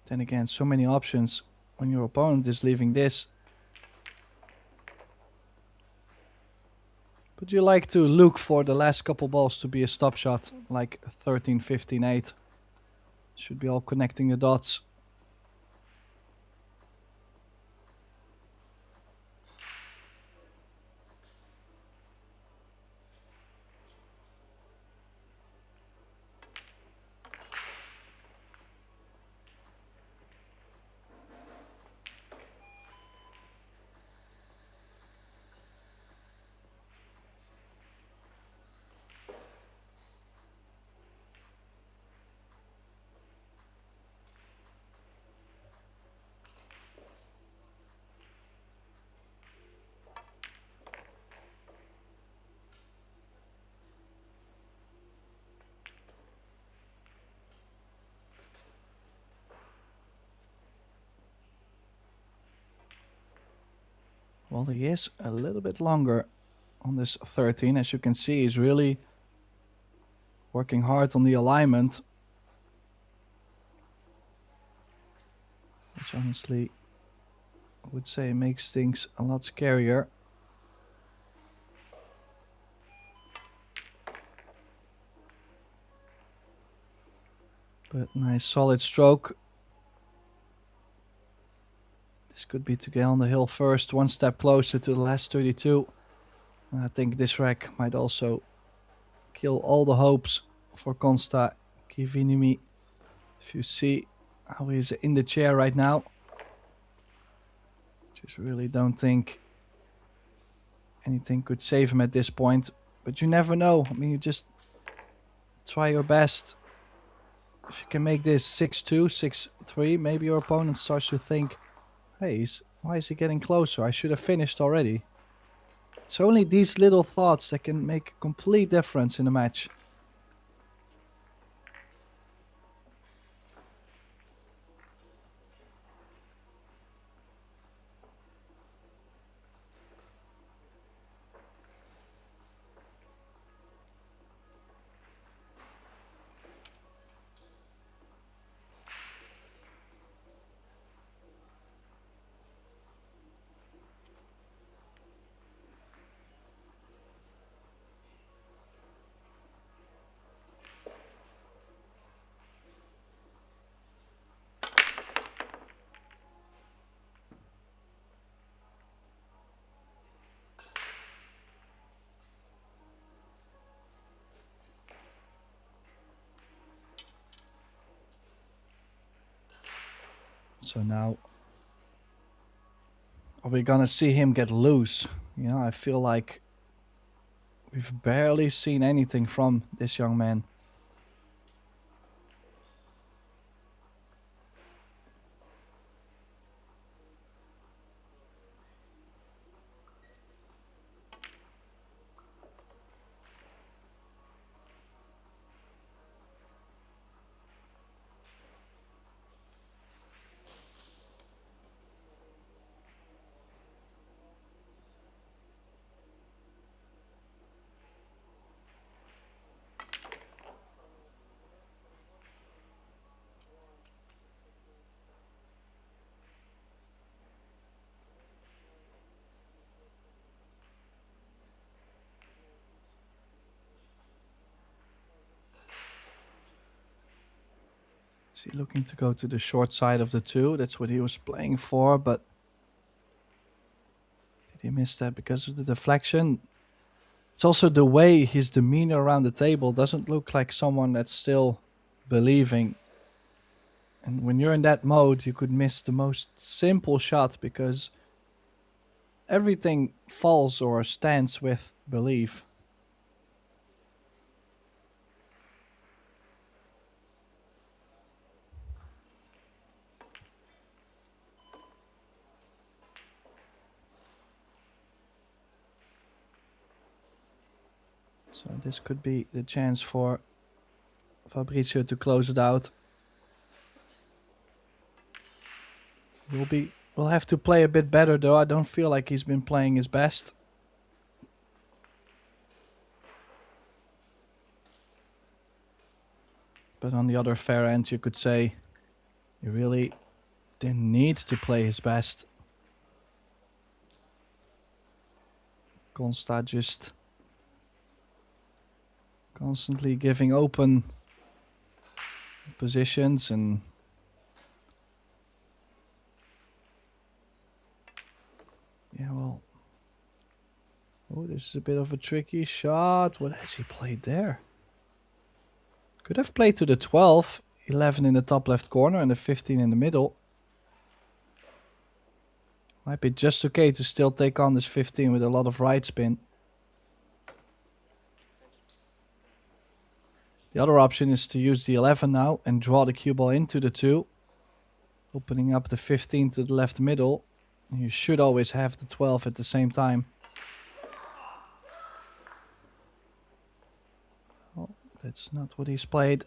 Then again, so many options when your opponent is leaving this. But you like to look for the last couple balls to be a stop shot, like 13, 15, 8. Should be all connecting the dots. Well, he is a little bit longer on this 13. As you can see, he's really working hard on the alignment. Which honestly, I would say makes things a lot scarier. But nice solid stroke. This could be to get on the hill first, one step closer to the last 32. And I think this rack might also kill all the hopes for Konsta Kivinimi. If you see how he's in the chair right now. Just really don't think anything could save him at this point. But you never know. I mean, you just try your best. If you can make this 6-2, 6-3, maybe your opponent starts to think, hey, why is he getting closer? I should have finished already. It's only these little thoughts that can make a complete difference in a match. So now, are we gonna see him get loose? You know, I feel like we've barely seen anything from this young man. Is he looking to go to the short side of the 2? That's what he was playing for, but did he miss that because of the deflection? It's also the way his demeanor around the table doesn't look like someone that's still believing. And when you're in that mode, you could miss the most simple shot because everything falls or stands with belief. So this could be the chance for Fabrizio to close it out. We'll have to play a bit better though. I don't feel like he's been playing his best. But on the other fair end, you could say he really didn't need to play his best. Consta just constantly giving open positions and yeah, well, oh, this is a bit of a tricky shot. What has he played there? Could have played to the 12, 11 in the top left corner and the 15 in the middle. Might be just okay to still take on this 15 with a lot of right spin. The other option is to use the 11 now and draw the cue ball into the 2. Opening up the 15 to the left middle. You should always have the 12 at the same time. Oh, that's not what he's played.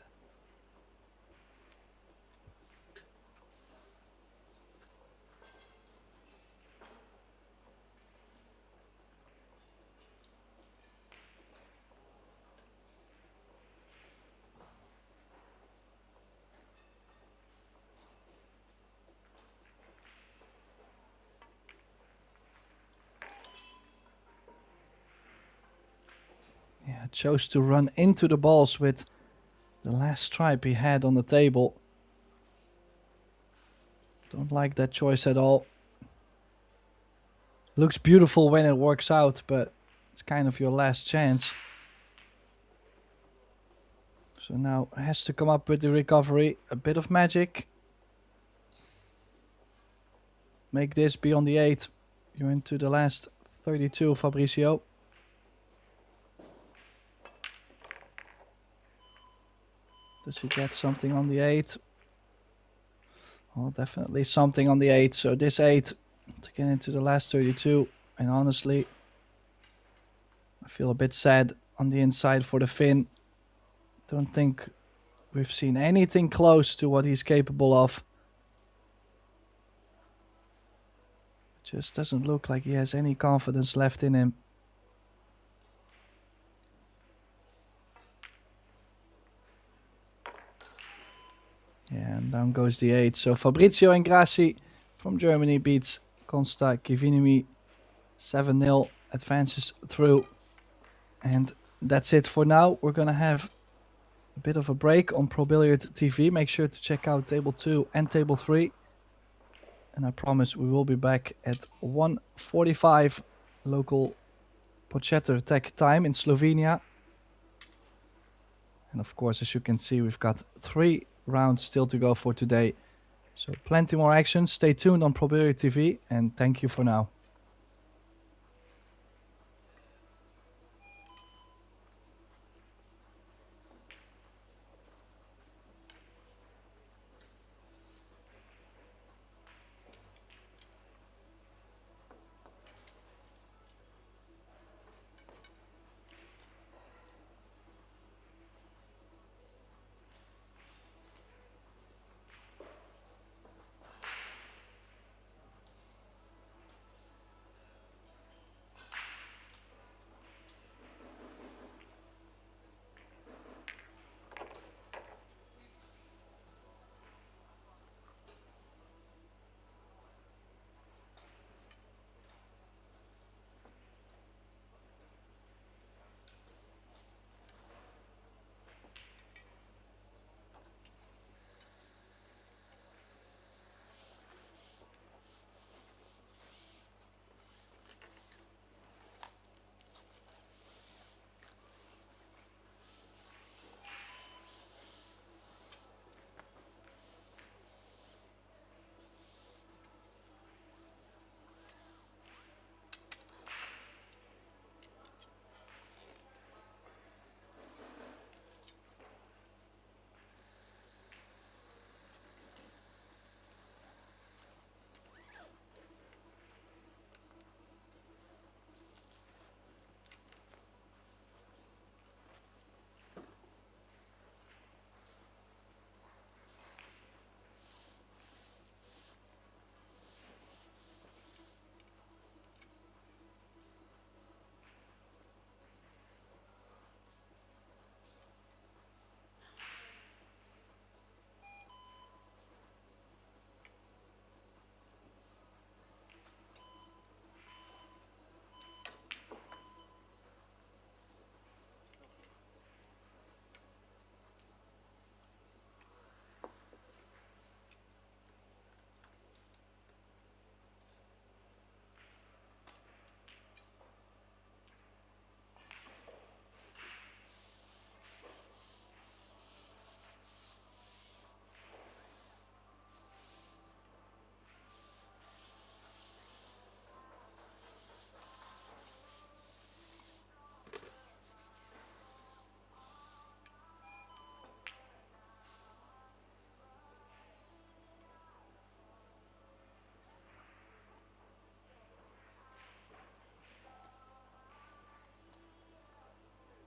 Yeah, chose to run into the balls with the last stripe he had on the table. Don't like that choice at all. Looks beautiful when it works out, but it's kind of your last chance. So now has to come up with the recovery. A bit of magic. Make this be on the 8. You're into the last 32, Fabrizio. Does he get something on the 8? Oh, definitely something on the 8. So this 8 to get into the last 32. And honestly, I feel a bit sad on the inside for the Finn. Don't think we've seen anything close to what he's capable of. Just doesn't look like he has any confidence left in him. Yeah, and down goes the 8. So Fabrizio Ingrassi from Germany beats Consta Kivinimi 7-0, advances through. And that's it for now. We're going to have a bit of a break on Pro Billiard TV. Make sure to check out Table 2 and Table 3. And I promise we will be back at 1:45 local Podcetrtek time in Slovenia. And of course, as you can see, we've got 3 rounds still to go for today. So plenty more action. Stay tuned on Probability TV, and thank you for now.